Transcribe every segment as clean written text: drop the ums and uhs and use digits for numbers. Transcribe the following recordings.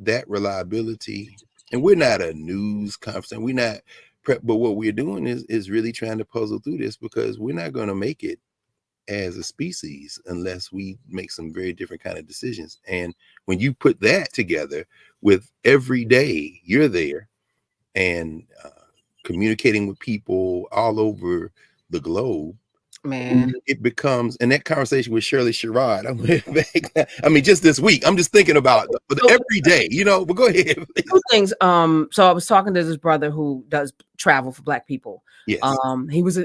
that reliability, and we're not a news conference, we're not prep, but what we're doing is really trying to puzzle through this, because we're not going to make it as a species unless we make some very different kind of decisions. And when you put that together with every day you're there and communicating with people all over the globe, man, it becomes, and that conversation with Shirley Sherrod, I went back, I mean, just this week, I'm just thinking about it every day, but go ahead. Two things. So I was talking to this brother who does travel for Black people. Yes.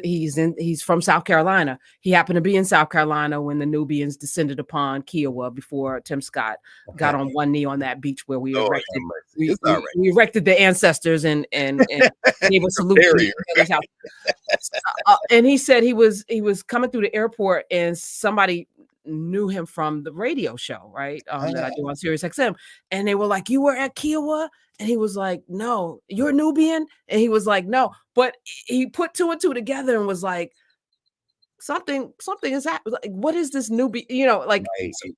He's from South Carolina. He happened to be in South Carolina when the Nubians descended upon Kiowa before Tim Scott got on one knee on that beach where we erected. We erected the ancestors and gave a salute to his house. And he said he was coming through the airport and somebody knew him from the radio show, right? That I do on Sirius XM. And they were like, "You were at Kiowa?" And he was like, "No." "You're Nubian?" And he was like, "No." But he put two and two together and was like, something is happening. Like, what is this Nubian? Right.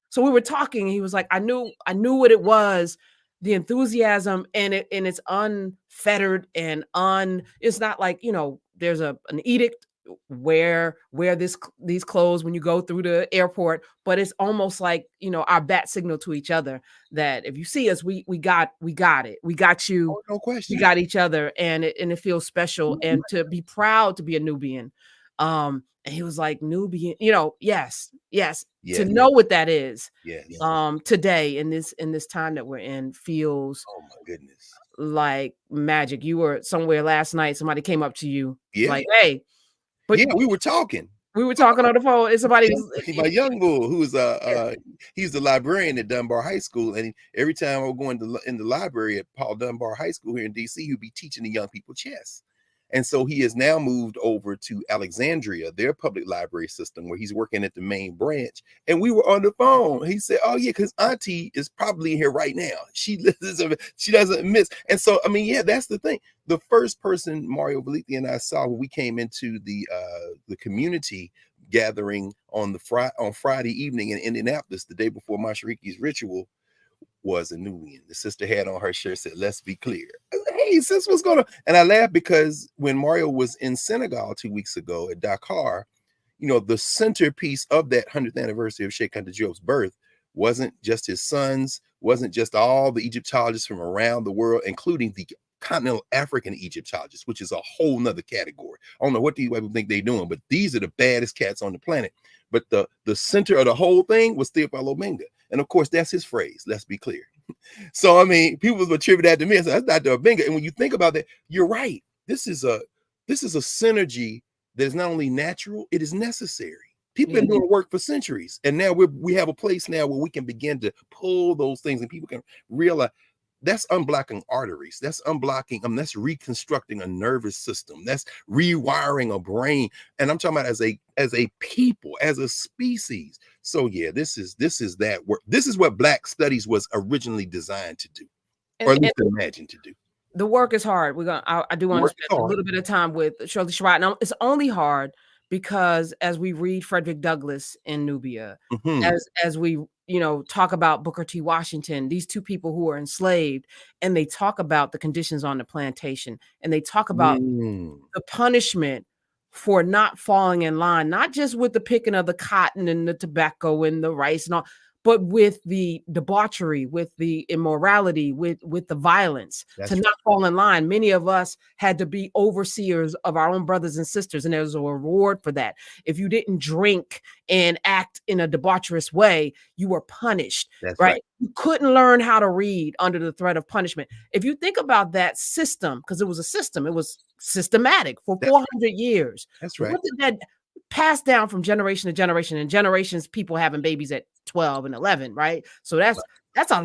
So we were talking and he was like, I knew what it was, the enthusiasm, and it's unfettered and it's not like, there's an edict wear these clothes when you go through the airport, but it's almost like, our bat signal to each other that if you see us, we got it, we got you. Oh, no question. We got each other, and it feels special. Mm-hmm. And to be proud to be a Nubian. And he was like, Nubian, yes, to know what that is. Yes. Today in this time that we're in feels, oh my goodness, like magic. You were somewhere last night, somebody came up to you, like, hey. But we were talking. We were talking on the phone. And somebody, my young bull, who's he's the librarian at Dunbar High School, and every time I would go in the library at Paul Dunbar High School here in DC, he'd be teaching the young people chess. And so he has now moved over to Alexandria, their public library system, where he's working at the main branch. And we were on the phone. He said, "Oh yeah, because Auntie is probably here right now. She doesn't miss." And so, I mean, that's the thing. The first person Mario Veliti and I saw when we came into the community gathering on Friday evening in Indianapolis, the day before Mashariki's ritual, was a Nubian. The sister had on her shirt, said, "Let's be clear." I said, "Hey, sis, what's going on?" And I laughed because when Mario was in Senegal 2 weeks ago at Dakar, the centerpiece of that 100th anniversary of Cheikh Anta Diop's birth wasn't just his sons, wasn't just all the Egyptologists from around the world, including the continental African Egyptologists, which is a whole nother category. I don't know what these people think they're doing, but these are the baddest cats on the planet. But the center of the whole thing was Theophile Obenga. And of course, that's his phrase, "Let's be clear." So, I mean, people will attribute that to me. I said, "That's Dr. Obenga." And when you think about that, you're right. This is a synergy that is not only natural, it is necessary. People have been doing work for centuries. And now we have a place now where we can begin to pull those things and people can realize that's unblocking arteries. That's unblocking, that's reconstructing a nervous system. That's rewiring a brain. And I'm talking about as a people, as a species. So yeah, this is that work. This is what Black Studies was originally designed to do, or at least imagined to do. The work is hard. I do want to spend a little bit of time with Shirley Sherrod. Now, it's only hard because as we read Frederick Douglass in Nubia, as we talk about Booker T. Washington, these two people who were enslaved, and they talk about the conditions on the plantation, and they talk about the punishment for not falling in line, not just with the picking of the cotton and the tobacco and the rice and all, but with the debauchery, with the immorality, with the violence. That's not fall in line. Many of us had to be overseers of our own brothers and sisters, and there's a reward for that. If you didn't drink and act in a debaucherous way, you were punished. That's right? You couldn't learn how to read under the threat of punishment. If you think about that system, because it was a system, it was systematic for 400 years. That's right. What did that pass down from generation to generation, and generations, people having babies at 12 and 11, right? So that's a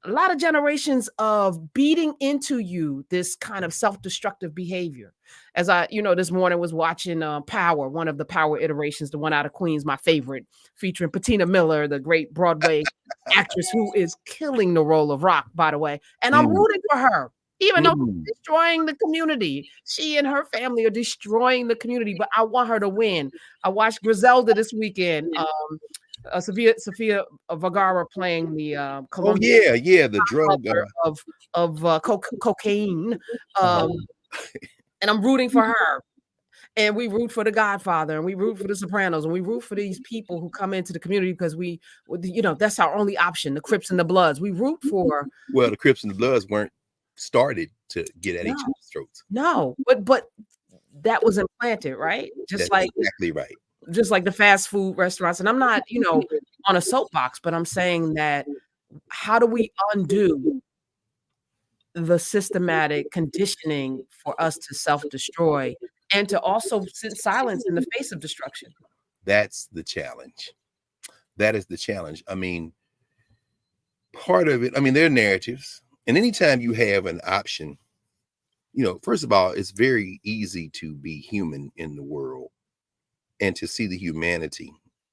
lot of generations of beating into you this kind of self-destructive behavior. As I, this morning was watching Power, one of the Power iterations, the one out of Queens, my favorite, featuring Patina Miller, the great Broadway actress who is killing the role of Rock, by the way. And I'm rooting for her. Even though she's destroying the community, she and her family are destroying the community, but I want her to win. I watched Griselda this weekend. Sofia Vergara playing the Oh Colombian yeah, the drug of cocaine, and I'm rooting for her. And we root for The Godfather, and we root for The Sopranos, and we root for these people who come into the community because that's our only option. The Crips and the Bloods. We root for. Well, the Crips and the Bloods weren't started to get at each other's throats. No, but that was implanted, right? That's exactly right. Just like the fast food restaurants. And I'm not, on a soapbox, but I'm saying that how do we undo the systematic conditioning for us to self-destroy and to also sit in silence in the face of destruction? That's the challenge. That is the challenge. I mean, part of it, there are narratives. And anytime you have an option, first of all, it's very easy to be human in the world and to see the humanity.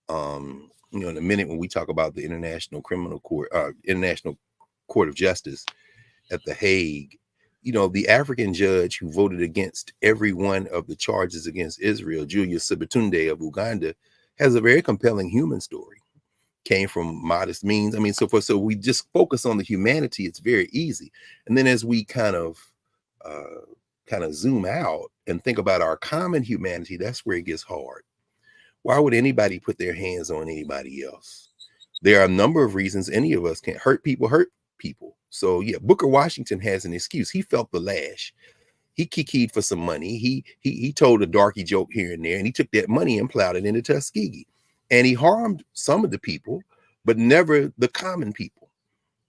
In a minute when we talk about the International Court of Justice at The Hague, the African judge who voted against every one of the charges against Israel, Julius Sibatunde of Uganda, has a very compelling human story. Came from modest means. So we just focus on the humanity. It's very easy. And then as we kind of zoom out and think about our common humanity, that's where it gets hard. Why would anybody put their hands on anybody else? There are a number of reasons any of us can't hurt people. So yeah, Booker Washington has an excuse. He felt the lash. He kikied for some money. He told a darky joke here and there, and he took that money and plowed it into Tuskegee. And he harmed some of the people, but never the common people.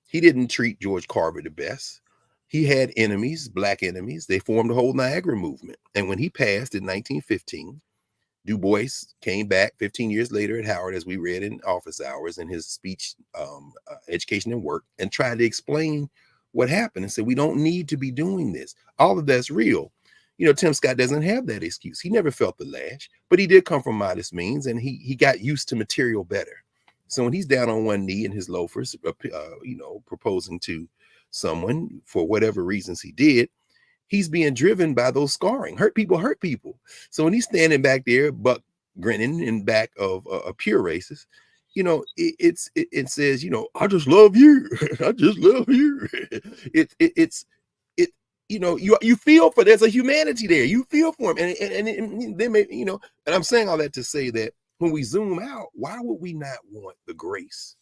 He didn't treat George Carver the best. He had enemies, black enemies. They formed the whole Niagara movement. And when he passed in 1915, Du Bois came back 15 years later at Howard, as we read in office hours in his speech, Education and Work, and tried to explain what happened and said, we don't need to be doing this. All of that's real. Tim Scott doesn't have that excuse. He never felt the lash, but he did come from modest means, and he got used to material better. So when he's down on one knee in his loafers, proposing to someone for whatever reasons he did, he's being driven by those scarring. Hurt people. So when he's standing back there, buck grinning in back of a pure racist, it says, I just love you. I just love you. You feel for, there's a humanity there. You feel for him. And they may, and I'm saying all that to say that when we zoom out, why would we not want the grace?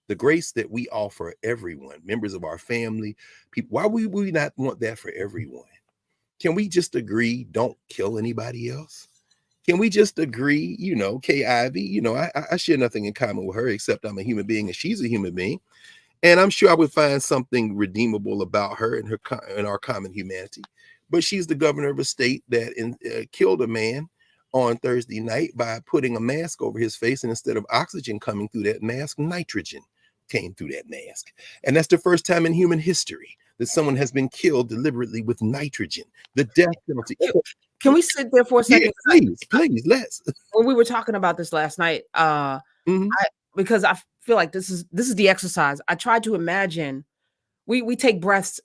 The grace that we offer everyone, members of our family, people. Why would we not want that for everyone? Can we just agree, don't kill anybody else? Can we just agree, Kay Ivey, I share nothing in common with her except I'm a human being and she's a human being. And I'm sure I would find something redeemable about her and our common humanity. But she's the governor of a state that killed a man on Thursday night by putting a mask over his face, and instead of oxygen coming through that mask, nitrogen came through that mask. And that's the first time in human history that someone has been killed deliberately with nitrogen, the death penalty. Can we sit there for a second? Yeah, please, let's. When we were talking about this last night, because I feel like this is the exercise. I tried to imagine we take breaths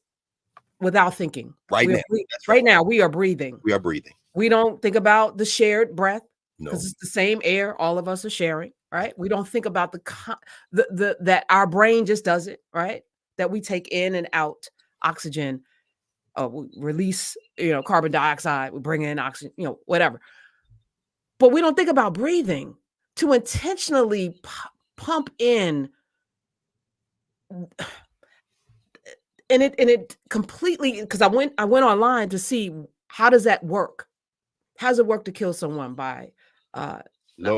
without thinking. Right now we are breathing. We are breathing. We don't think about the shared breath because it's the same air all of us are sharing, right? We don't think about the that our brain just does it, right? That we take in and out oxygen, we release, carbon dioxide, we bring in oxygen, whatever. But we don't think about breathing to intentionally pump in, and it completely, because I went online to see how does that work. How does it work to kill someone by Lord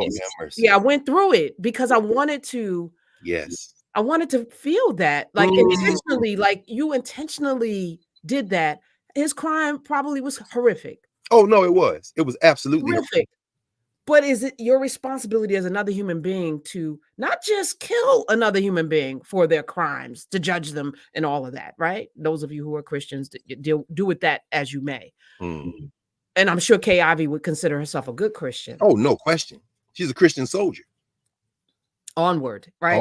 have mercy. Yeah, I went through it because I wanted to. Yes. I wanted to feel that, like intentionally, like you intentionally did that. His crime probably was horrific. Oh no, it was. It was absolutely horrific. But is it your responsibility as another human being to not just kill another human being for their crimes, to judge them and all of that, right? Those of you who are Christians, do with that as you may. And I'm sure Kay Ivey would consider herself a good Christian. Oh, no question. She's a Christian soldier. Onward, right?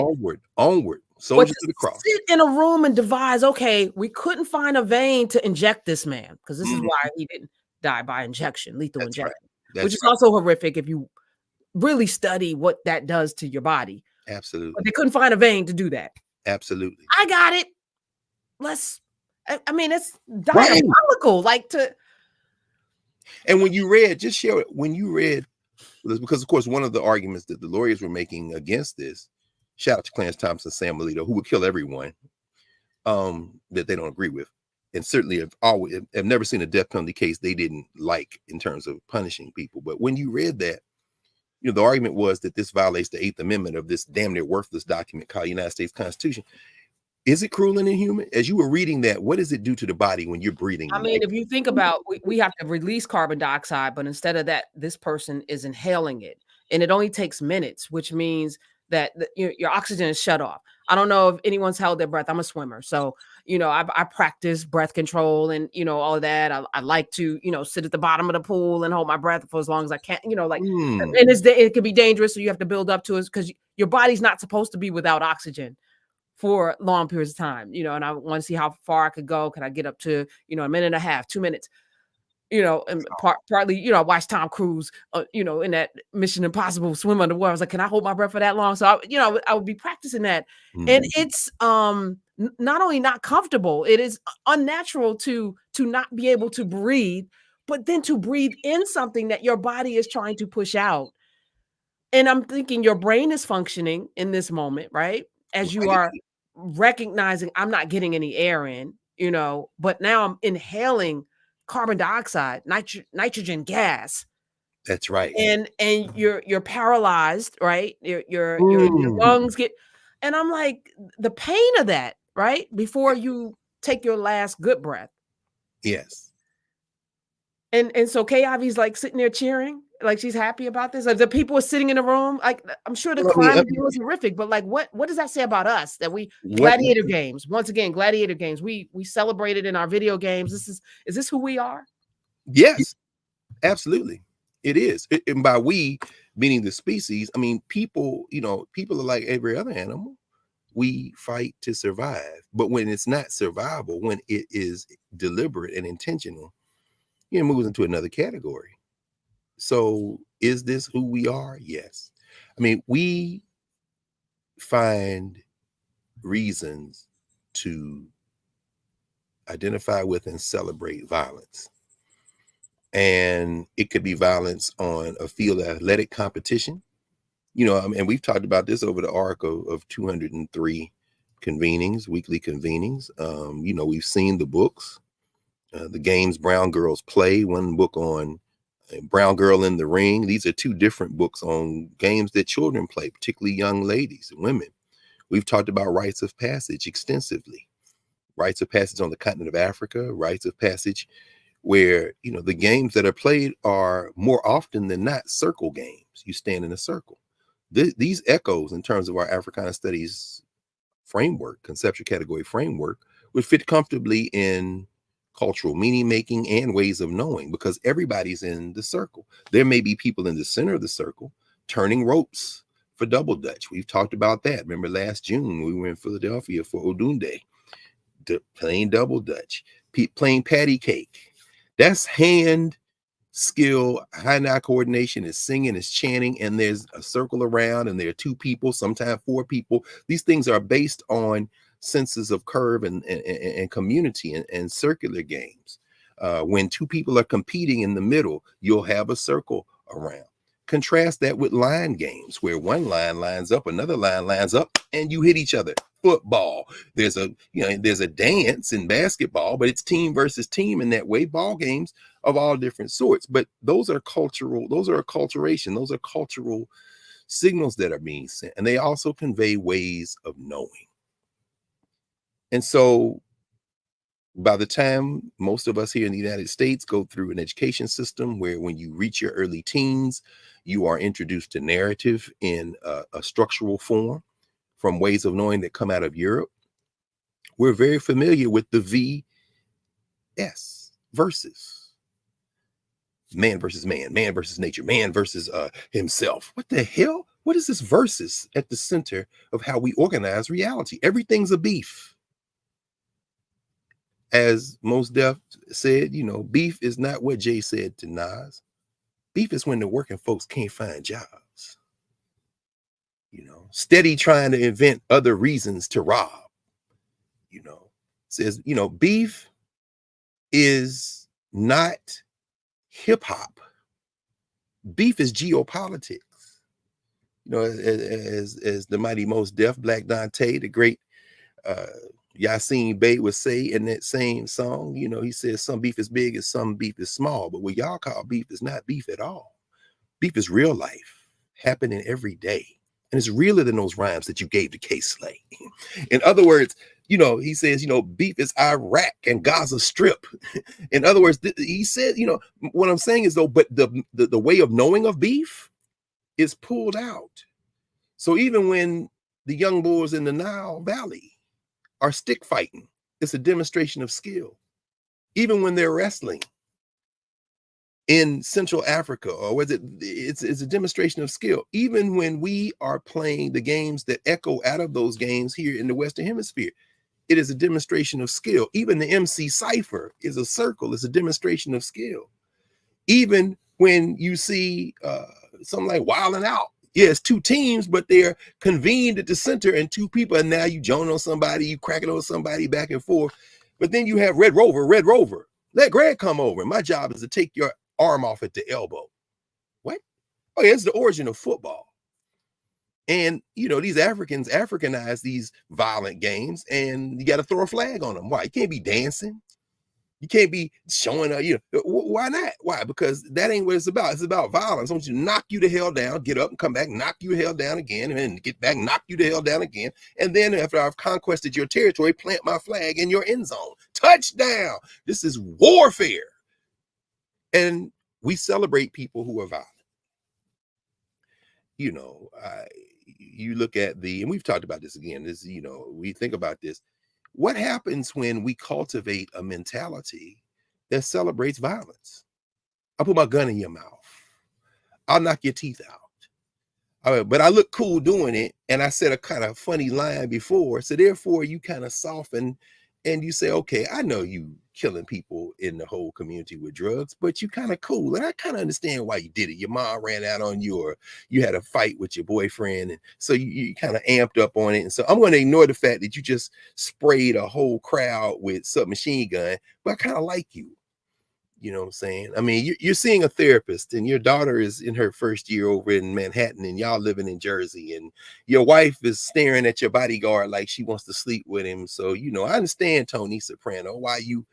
Onward. Soldier to the cross. Sit in a room and devise, okay, we couldn't find a vein to inject this man, because this is why he didn't die by injection, lethal injection. Right. Which is also horrific if you really study what that does to your body. Absolutely. But they couldn't find a vein to do that. Absolutely. I got it. I mean, it's diabolical. Like to. And when you read, just share it. When you read, because of course, one of the arguments that the lawyers were making against this, shout out to Clarence Thompson, Sam Alito, who would kill everyone that they don't agree with. And certainly have never seen a death penalty case they didn't like in terms of punishing people. But when you read that, the argument was that this violates the 8th Amendment of this damn near worthless document called United States Constitution. Is it cruel and inhuman? As you were reading that, what does it do to the body when you're breathing? I mean, if you think about, we have to release carbon dioxide, but instead of that, this person is inhaling it. And it only takes minutes, which means that your oxygen is shut off. I don't know if anyone's held their breath. I'm a swimmer. So, I practice breath control and, all of that. I like to, sit at the bottom of the pool and hold my breath for as long as I can, and it can be dangerous. So you have to build up to it because your body's not supposed to be without oxygen for long periods of time, and I want to see how far I could go. Can I get up to, a minute and a half, 2 minutes? And partly, I watched Tom Cruise, in that Mission Impossible swim underwater. I was like, can I hold my breath for that long? So, I would be practicing that. And it's not only not comfortable, it is unnatural to not be able to breathe, but then to breathe in something that your body is trying to push out. And I'm thinking your brain is functioning in this moment, right? As you are recognizing I'm not getting any air in, but now I'm inhaling carbon dioxide, nitrogen gas. That's right. And you're paralyzed, right? Your lungs get, and I'm like, the pain of that, right? Before you take your last good breath. Yes. And so Kay Ivy's like sitting there cheering, like she's happy about this. Like the people are sitting in the room. Like I'm sure the crime was horrific, but like what does that say about us? That gladiator games, once again, gladiator games. We celebrated in our video games. Is this who we are? Yes, absolutely. It is. And by we, meaning the species, I mean people, people are like every other animal. We fight to survive. But when it's not survival, when it is deliberate and intentional, it moves into another category. So is this who we are? Yes. I mean, we find reasons to identify with and celebrate violence. And it could be violence on a field of athletic competition. And we've talked about this over the arc of 203 convenings, weekly convenings. We've seen the books, the games brown girls play, one book on Brown Girl in the Ring. These are two different books on games that children play, particularly young ladies and women. We've talked about rites of passage extensively. Rites of passage on the continent of Africa, rites of passage where, the games that are played are more often than not circle games. You stand in a circle. These echoes in terms of our Africana studies framework, conceptual category framework, would fit comfortably in cultural meaning making and ways of knowing, because everybody's in the circle. There may be people in the center of the circle turning ropes for double dutch. We've talked about that. Remember last June we were in Philadelphia for Odunde, playing double dutch, playing patty cake. That's hand skill, hand-eye coordination, is singing, is chanting, and there's a circle around, and there are two people, sometimes four people. These things are based on senses of curve and community and circular games. When two people are competing in the middle, you'll have a circle around. Contrast that with line games, where one line lines up, another line lines up, and you hit each other. Football. There's a dance in basketball, but it's team versus team in that way. Ball games of all different sorts, but those are cultural. Those are acculturation. Those are cultural signals that are being sent, and they also convey ways of knowing. And so, by the time most of us here in the United States go through an education system where, when you reach your early teens, you are introduced to narrative in a structural form from ways of knowing that come out of Europe, we're very familiar with the VS versus man versus man, man versus nature, man versus himself. What the hell? What is this versus at the center of how we organize reality? Everything's a beef. As Mos Def said, beef is not what Jay said to Nas. Beef is when the working folks can't find jobs. you know, steady trying to invent other reasons to rob, you know, says, you know, beef is not hip hop. Beef is geopolitics. You know, as the mighty Mos Def, Black Dante, the great Yasin Bey would say in that same song, you know, he says some beef is big and some beef is small, but what y'all call beef is not beef at all. Beef is real life happening every day. And it's realer than those rhymes that you gave to K Slay. In other words, you know, he says, you know, beef is Iraq and Gaza Strip. In other words, he said, you know, what I'm saying is though, but the way of knowing of beef is pulled out. So even when the young boys in the Nile Valley are stick fighting, it's a demonstration of skill. Even when they're wrestling in Central Africa, or was it's a demonstration of skill. Even when we are playing the games that echo out of those games here in the Western Hemisphere, it is a demonstration of skill. Even the MC cipher is a circle, it's a demonstration of skill. Even when you see something like Wilding Out, yeah, it's two teams, but they're convened at the center and two people, and now you join on somebody, you cracking on somebody back and forth. But then you have Red Rover, let Greg come over. My job is to take your arm off at the elbow. What? Oh, yeah, it's the origin of football. And, you know, these Africans Africanize these violent games, and you got to throw a flag on them. Why? You can't be dancing. You can't be showing up. You know, why not? Why? Because that ain't what it's about. It's about violence. I want you to knock you the hell down, get up and come back, knock you the hell down again, and then get back, knock you the hell down again. And then after I've conquested your territory, plant my flag in your end zone. Touchdown. This is warfare. And we celebrate people who are violent. You know, you look at and we've talked about this again, this, you know, we think about this. What happens when we cultivate a mentality that celebrates violence? I'll put my gun in your mouth. I'll knock your teeth out. But I look cool doing it. And I said a kind of funny line before. So therefore you kind of soften and you say, okay, I know you killing people in the whole community with drugs, but you kind of cool. And I kind of understand why you did it. Your mom ran out on you, or you had a fight with your boyfriend. And so you kind of amped up on it. And so I'm going to ignore the fact that you just sprayed a whole crowd with submachine gun, but I kind of like you. You know what I'm saying? I mean, you're seeing a therapist, and your daughter is in her first year over in Manhattan, and y'all living in Jersey, and your wife is staring at your bodyguard like she wants to sleep with him. So, you know, I understand, Tony Soprano, why you,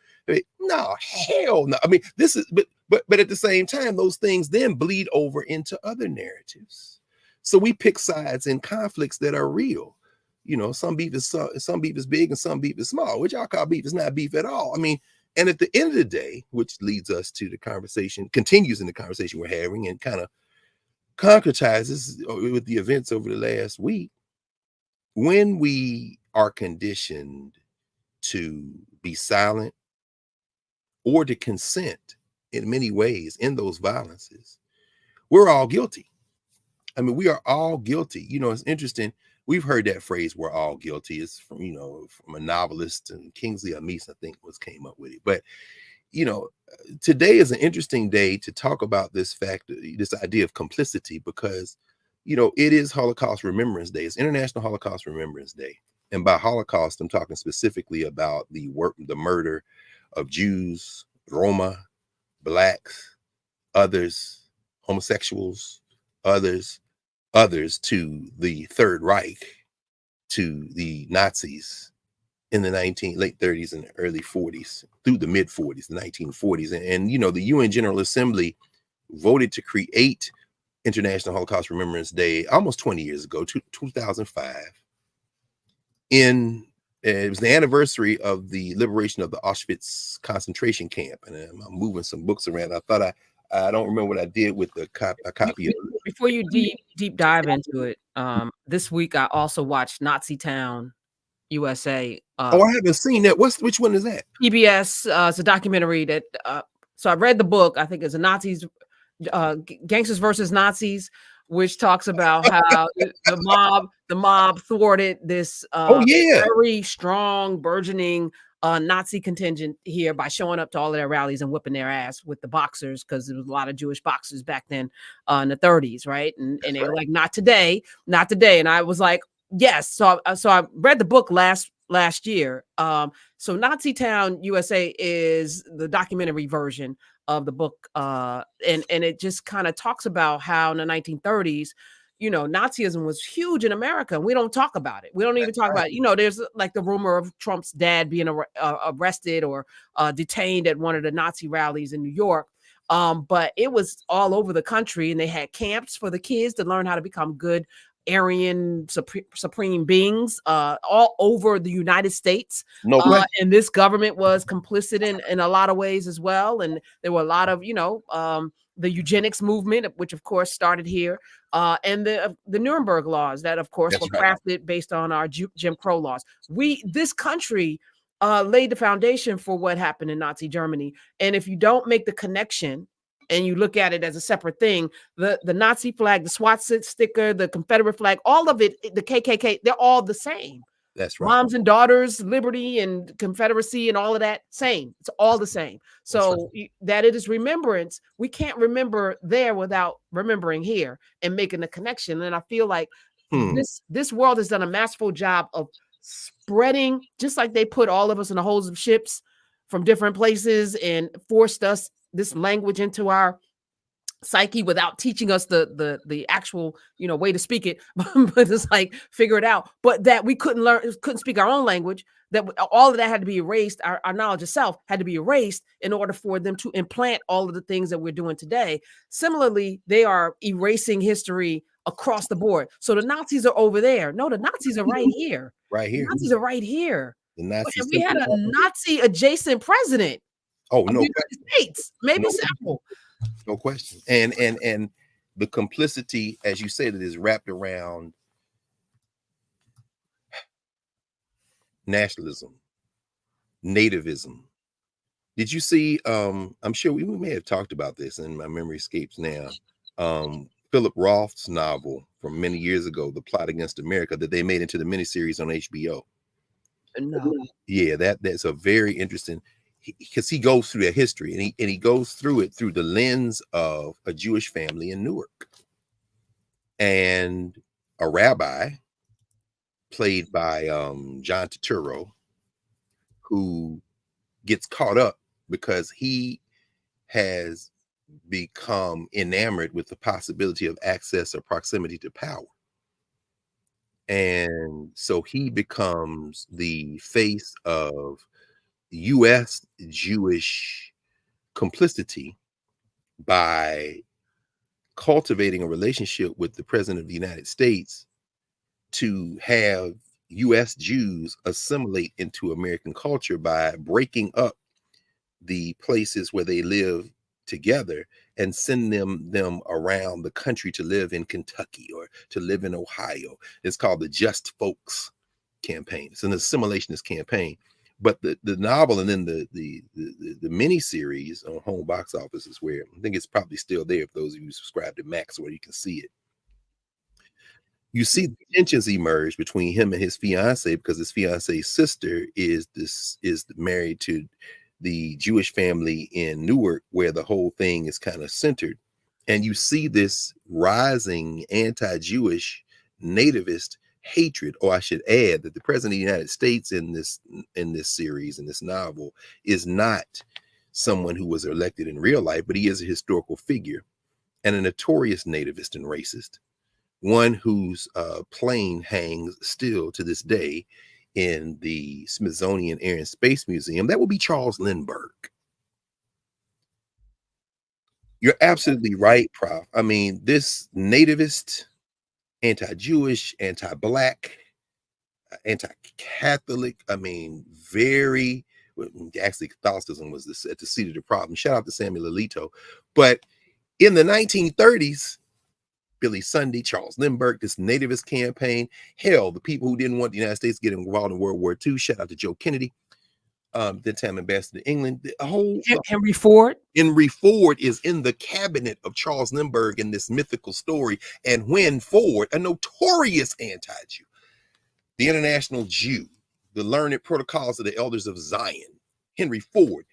no, hell no. I mean, this is, but at the same time, those things then bleed over into other narratives. So we pick sides in conflicts that are real. You know, some beef is big and some beef is small, which y'all call beef is not beef at all. I mean, and at the end of the day, which leads us to the conversation, continues in the conversation we're having, and kind of concretizes with the events over the last week, when we are conditioned to be silent or to consent in many ways in those violences, we're all guilty. I mean, we are all guilty. You know, it's interesting. We've heard that phrase, we're all guilty. It's from, you know, from a novelist, and Kingsley Amis, I think, came up with it. But, you know, today is an interesting day to talk about this fact, this idea of complicity, because, you know, it is Holocaust Remembrance Day. It's International Holocaust Remembrance Day. And by Holocaust, I'm talking specifically about the murder of Jews, Roma, Blacks, others, homosexuals, others to the Third Reich, to the Nazis in the late 30s and early 40s through the mid 40s, the 1940s. And you know, the UN General Assembly voted to create International Holocaust Remembrance Day almost 20 years ago, 2005. It was the anniversary of the liberation of the Auschwitz concentration camp. And I'm moving some books around. I thought I don't remember what I did with a copy of it. Before you deep dive into it, this week I also watched Nazi Town USA. Oh, I haven't seen that. Which one is that? PBS. It's a documentary that. So I read the book. I think it's a Gangsters versus Nazis, which talks about how the mob thwarted this very strong, burgeoning Nazi contingent here by showing up to all of their rallies and whipping their ass with the boxers, because there was a lot of Jewish boxers back then in the 30s, right? And they were like, not today, not today. And I was like, yes. So I read the book last year. So Nazi Town, USA is the documentary version of the book. And it just kind of talks about how in the 1930s, you know, Nazism was huge in America, and we don't talk about it. We don't even talk about it. You know, there's like the rumor of Trump's dad being arrested or detained at one of the Nazi rallies in New York. But it was all over the country, and they had camps for the kids to learn how to become good Aryan supreme beings all over the United States. And this government was complicit in a lot of ways as well. And there were a lot of, you know, the eugenics movement, which of course started here, and the Nuremberg laws that of course were crafted based on our Jim Crow laws. This country laid the foundation for what happened in Nazi Germany. And if you don't make the connection and you look at it as a separate thing, the Nazi flag, the SWAT sticker, the Confederate flag, all of it, the KKK, they're all the same. That's right. Moms and daughters, liberty and Confederacy and all of that, same. It's all the same. So that it is remembrance. We can't remember there without remembering here and making the connection. And I feel like this world has done a masterful job of spreading, just like they put all of us in the holds of ships from different places and forced us this language into our psyche without teaching us the actual, you know, way to speak it. But it's like, figure it out. But that we couldn't speak our own language, that all of that had to be erased. Our knowledge of self had to be erased in order for them to implant all of the things that we're doing today. Similarly, they are erasing history across the board. So the Nazis are over there. No, the Nazis are right here. Right here. The Nazis are right here. The Nazis. We had a Nazi adjacent president. Oh, no, United States, maybe several. No question. And the complicity, as you said, it is wrapped around nationalism, nativism. Did you see, I'm sure we may have talked about this, and my memory escapes now, Philip Roth's novel from many years ago, The Plot Against America, that they made into the miniseries on HBO. No. Yeah, that's a very interesting, because he goes through that history, and he goes through it through the lens of a Jewish family in Newark, and a rabbi played by John Turturro, who gets caught up because he has become enamored with the possibility of access or proximity to power. And so he becomes the face of U.S. Jewish complicity by cultivating a relationship with the President of the United States to have U.S. Jews assimilate into American culture by breaking up the places where they live together and send them around the country to live in Kentucky or to live in Ohio. It's called the Just Folks campaign. It's an assimilationist campaign. But the novel and then the mini series on home box office is where I think it's probably still there if those of you subscribe to Max, where you can see it. You see the tensions emerge between him and his fiance, because his fiance's sister is married to the Jewish family in Newark, where the whole thing is kind of centered. And you see this rising anti-Jewish nativist hatred, or I should add that the President of the United States in this series, in this novel, is not someone who was elected in real life, but he is a historical figure and a notorious nativist and racist, one whose plane hangs still to this day in the Smithsonian Air and Space Museum. That will be Charles Lindbergh. You're absolutely right, Prof. I mean, this nativist, anti-Jewish, anti-Black, anti-Catholic, I mean, very, actually Catholicism was at the seat of the problem. Shout out to Samuel Alito. But in the 1930s, Billy Sunday, Charles Lindbergh, this nativist campaign, hell, the people who didn't want the United States to get involved in World War II, shout out to Joe Kennedy, the time ambassador to England. The whole Henry Ford. Henry Ford is in the cabinet of Charles Lindbergh in this mythical story. And when Ford, a notorious anti-Jew, the international Jew, the learned protocols of the elders of Zion. Henry Ford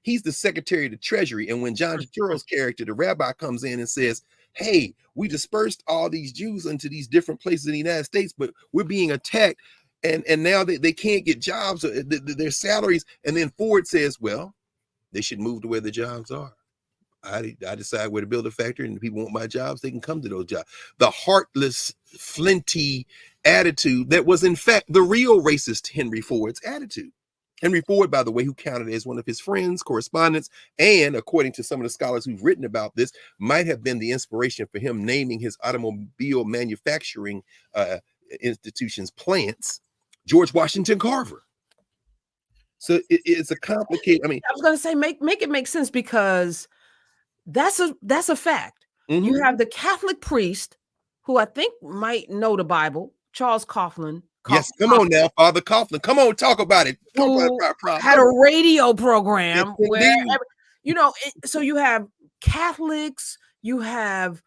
he's the Secretary of the Treasury. And when John Turturro's character, the rabbi, comes in and says, hey, we dispersed all these Jews into these different places in the United States, but we're being attacked. And now they can't get jobs, their salaries. And then Ford says, well, they should move to where the jobs are. I decide where to build a factory, and the people want my jobs, they can come to those jobs. The heartless, flinty attitude that was, in fact, the real racist Henry Ford's attitude. Henry Ford, by the way, who counted as one of his friends, correspondents, and according to some of the scholars who've written about this, might have been the inspiration for him naming his automobile manufacturing institutions plants George Washington Carver. So it's a complicated, I was going to say, make it make sense, because that's a fact. Mm-hmm. You have the Catholic priest, who I think might know the Bible, Charles Coughlin. Yes, come on now, Father Coughlin. Come on, talk about it. Had a radio program where, so you have Catholics, you have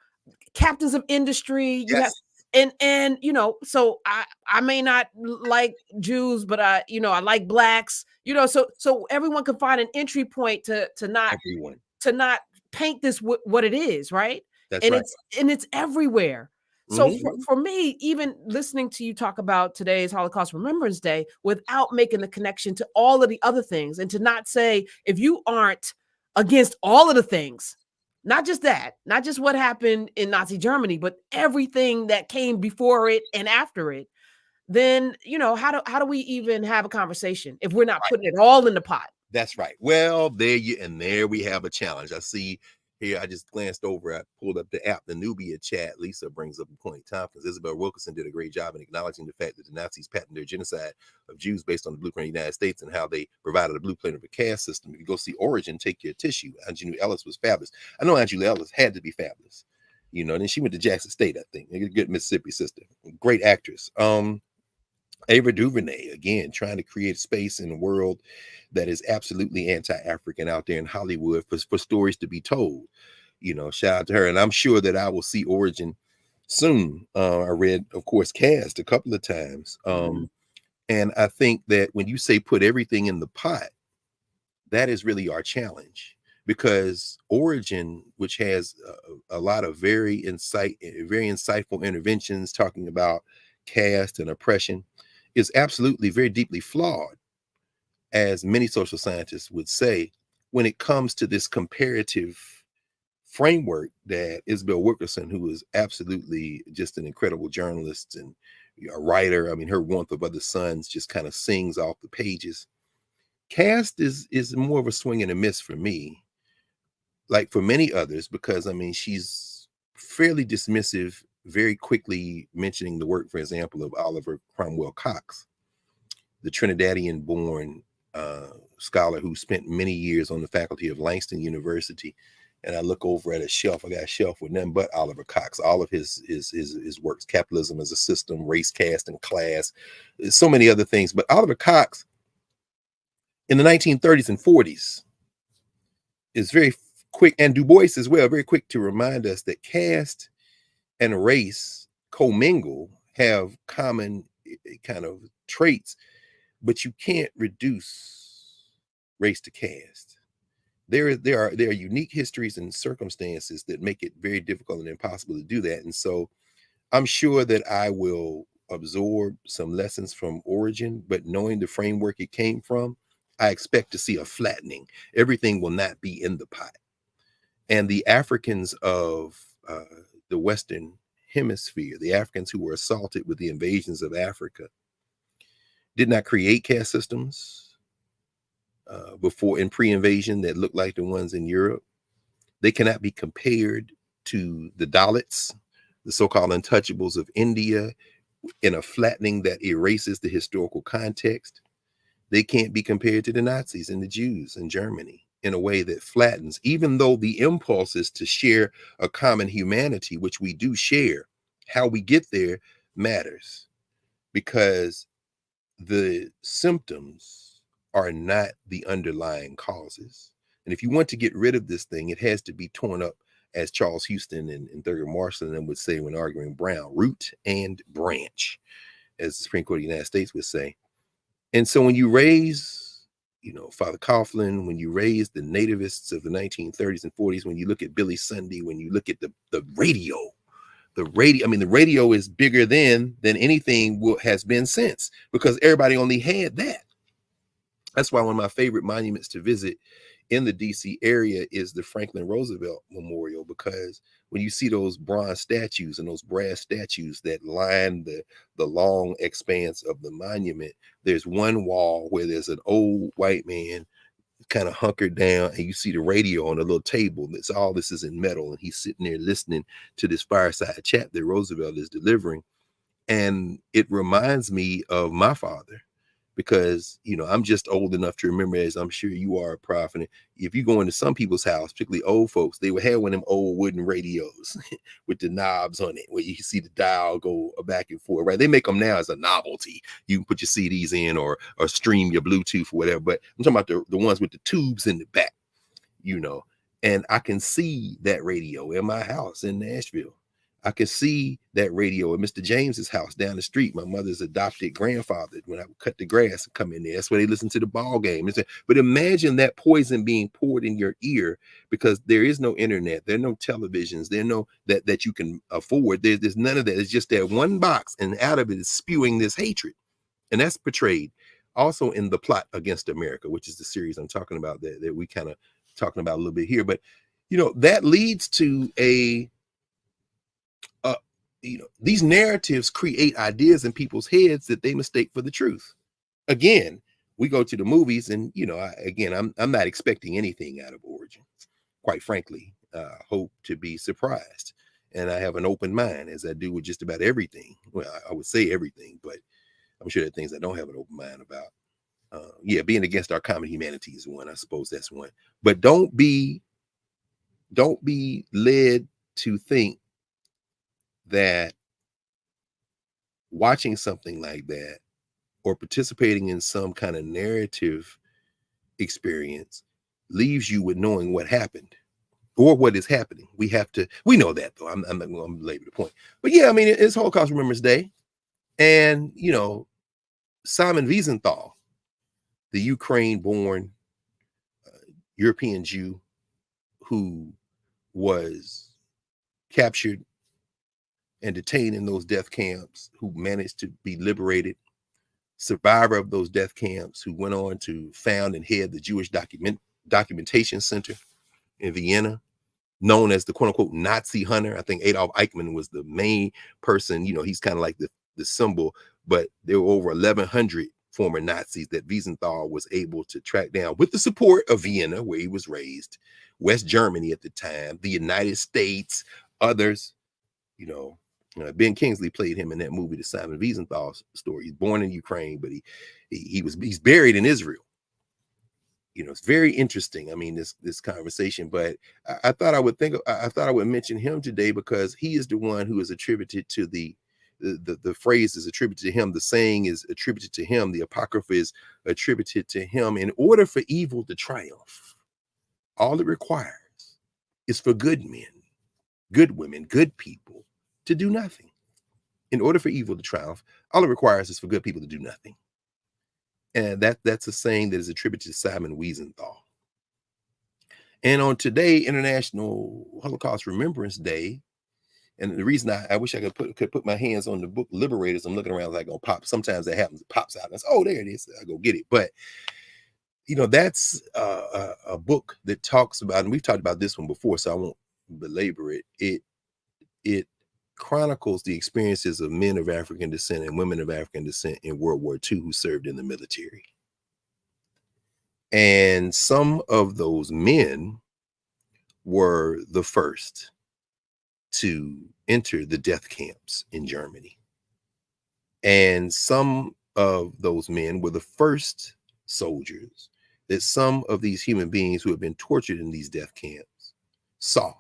captains of industry, you have, and so I may not like Jews, but I like blacks, so everyone can find an entry point to not paint this what it is, right? That's right. It's everywhere. So for me, even listening to you talk about today's Holocaust Remembrance Day without making the connection to all of the other things, and to not say, if you aren't against all of the things, not just what happened in Nazi Germany, but everything that came before it and after it, then, how do we even have a conversation if we're not putting it all in the pot? That's right. Well, there we have a challenge. I see here, I just glanced over, I pulled up the app, the Nubia chat. Lisa brings up a point. Tompkins, Isabel Wilkerson did a great job in acknowledging the fact that the Nazis patented their genocide of Jews based on the blueprint of the United States, and how they provided a blueprint of a caste system. If you go see Origin, take your tissue. Angelou Ellis was fabulous. I know Angelou Ellis had to be fabulous. Then she went to Jackson State, I think. A good Mississippi sister. Great actress. Ava DuVernay, again, trying to create space in a world that is absolutely anti-African out there in Hollywood for stories to be told. Shout out to her. And I'm sure that I will see Origin soon. I read, of course, Cast a couple of times. And I think that when you say put everything in the pot, that is really our challenge, because Origin, which has a lot of very insightful interventions talking about caste and oppression, is absolutely very deeply flawed, as many social scientists would say, when it comes to this comparative framework that Isabel Wilkerson, who is absolutely just an incredible journalist and a writer, her Warmth of Other Suns just kind of sings off the pages. Caste is more of a swing and a miss for me, like for many others, because she's fairly dismissive, very quickly mentioning the work, for example, of Oliver Cromwell Cox, the Trinidadian-born scholar who spent many years on the faculty of Langston University. And I look over at a shelf. I got a shelf with nothing but Oliver Cox, all of his works, Capitalism as a System, Race, Caste, and Class, so many other things. But Oliver Cox, in the 1930s and 40s, is very quick, and Du Bois as well, very quick to remind us that caste and race commingle, have common kind of traits, but you can't reduce race to caste. There are unique histories and circumstances that make it very difficult and impossible to do that. And so I'm sure that I will absorb some lessons from Origin, but knowing the framework it came from, I expect to see a flattening. Everything will not be in the pot. And the Africans of the Western Hemisphere, the Africans who were assaulted with the invasions of Africa, did not create caste systems before in pre-invasion that looked like the ones in Europe. They cannot be compared to the Dalits, the so-called untouchables of India, in a flattening that erases the historical context. They can't be compared to the Nazis and the Jews in Germany in a way that flattens, even though the impulse is to share a common humanity, which we do share. How we get there matters, because the symptoms are not the underlying causes. And if you want to get rid of this thing, it has to be torn up, as Charles Houston and Thurgood Marshall and them would say when arguing Brown, root and branch, as the Supreme Court of the United States would say. And so when you raise, Father Coughlin, when you raise the nativists of the 1930s and 40s, when you look at Billy Sunday, when you look at the radio, I mean, the radio is bigger than anything has been since, because everybody only had that. That's why one of my favorite monuments to visit in the DC area is the Franklin Roosevelt Memorial, because when you see those bronze statues and those brass statues that line the long expanse of the monument, there's one wall where there's an old white man kind of hunkered down, and you see the radio on a little table. That's all. This is in metal, and he's sitting there listening to this fireside chat that Roosevelt is delivering. And it reminds me of my father, because I'm just old enough to remember, as I'm sure you are, Prof. And if you go into some people's house, particularly old folks, they would have one of them old wooden radios with the knobs on it, where you can see the dial go back and forth. Right? They make them now as a novelty. You can put your CDs in or stream your Bluetooth or whatever. But I'm talking about the ones with the tubes in the back. And I can see that radio in my house in Nashville. I could see that radio at Mr. James's house down the street. My mother's adopted grandfather, when I would cut the grass and come in there, that's where they listen to the ball game. But imagine that poison being poured in your ear, because there is no internet, there are no televisions, there are no that you can afford. There's none of that. It's just that one box, and out of it is spewing this hatred. And that's portrayed also in The Plot Against America, which is the series I'm talking about that we kind of talking about a little bit here. But that leads to these narratives create ideas in people's heads that they mistake for the truth. Again, we go to the movies, and I'm not expecting anything out of Origins, quite frankly. Hope to be surprised, and I have an open mind, as I do with just about everything. Well, I would say everything, but I'm sure there are things I don't have an open mind about. Being against our common humanity is one. I suppose that's one. But don't be led to think that watching something like that or participating in some kind of narrative experience leaves you with knowing what happened or what is happening. We know that, though. I'm not going to belabor the point. But yeah, I mean, it's Holocaust Remembrance Day. And, Simon Wiesenthal, the Ukraine-born European Jew who was captured and detained in those death camps, who managed to be liberated, survivor of those death camps, who went on to found and head the Jewish Documentation Center in Vienna, known as the quote-unquote Nazi hunter. I think Adolf Eichmann was the main person. He's kind of like the symbol, but there were over 1,100 former Nazis that Wiesenthal was able to track down with the support of Vienna, where he was raised, West Germany at the time, the United States, others. Ben Kingsley played him in that movie, the Simon Wiesenthal story. He's born in Ukraine, but he's buried in Israel. It's very interesting. I mean, this conversation, but I thought I would mention him today, because he is the one who is attributed to the phrase is attributed to him. The saying is attributed to him. The apocrypha is attributed to him. In order for evil to triumph, all it requires is for good men, good women, good people to do nothing. In order for evil to triumph, all it requires is for good people to do nothing. And that's a saying that is attributed to Simon Wiesenthal. And on today, International Holocaust Remembrance Day, and the reason I wish I could put my hands on the book Liberators, I'm looking around like, oh, pop. Sometimes that happens. It pops out. And oh, there it is. I go get it. But that's a book that talks about, and we've talked about this one before, so I won't belabor it. It chronicles the experiences of men of African descent and women of African descent in World War II who served in the military. And some of those men were the first to enter the death camps in Germany. And some of those men were the first soldiers that some of these human beings who have been tortured in these death camps saw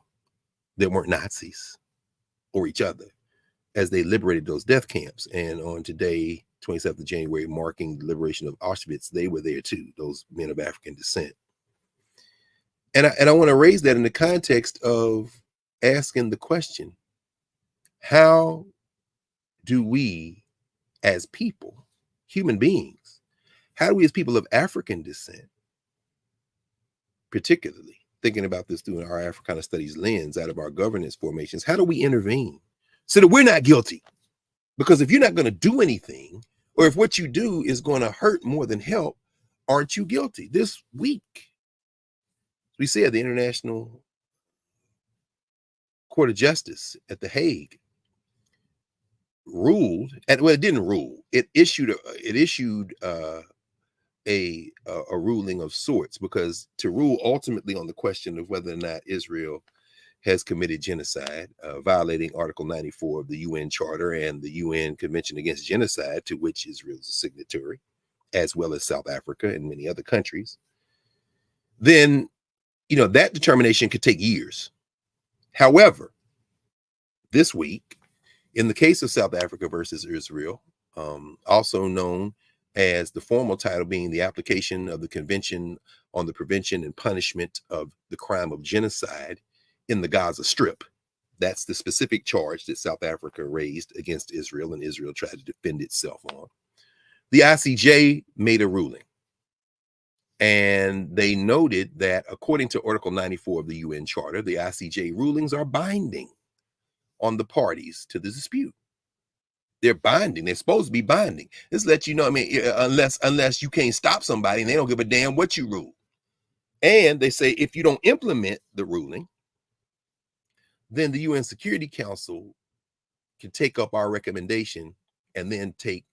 that weren't Nazis or each other, as they liberated those death camps. And on today, 27th of January, marking the liberation of Auschwitz, they were there too, those men of African descent. And I want to raise that in the context of asking the question, how do we as people, human beings, How do we as people of African descent, particularly thinking about this through our Africana studies lens out of our governance formations, how do we intervene so that we're not guilty? Because if you're not going to do anything, or if what you do is going to hurt more than help, aren't you guilty? This week, we said the International Court of Justice at The Hague ruled, and well, it didn't rule. It issued a ruling of sorts, because to rule ultimately on the question of whether or not Israel has committed genocide, violating Article 94 of the UN Charter and the UN Convention Against Genocide, to which Israel is a signatory, as well as South Africa and many other countries, then, that determination could take years. However, this week, in the case of South Africa versus Israel, also known as the formal title being the application of the Convention on the Prevention and Punishment of the Crime of Genocide in the Gaza Strip. That's the specific charge that South Africa raised against Israel, and Israel tried to defend itself on. The ICJ made a ruling, and they noted that according to Article 94 of the UN Charter, the ICJ rulings are binding on the parties to the dispute. They're binding. They're supposed to be binding. This lets you know, unless you can't stop somebody and they don't give a damn what you rule. And they say if you don't implement the ruling, then the UN Security Council can take up our recommendation and then take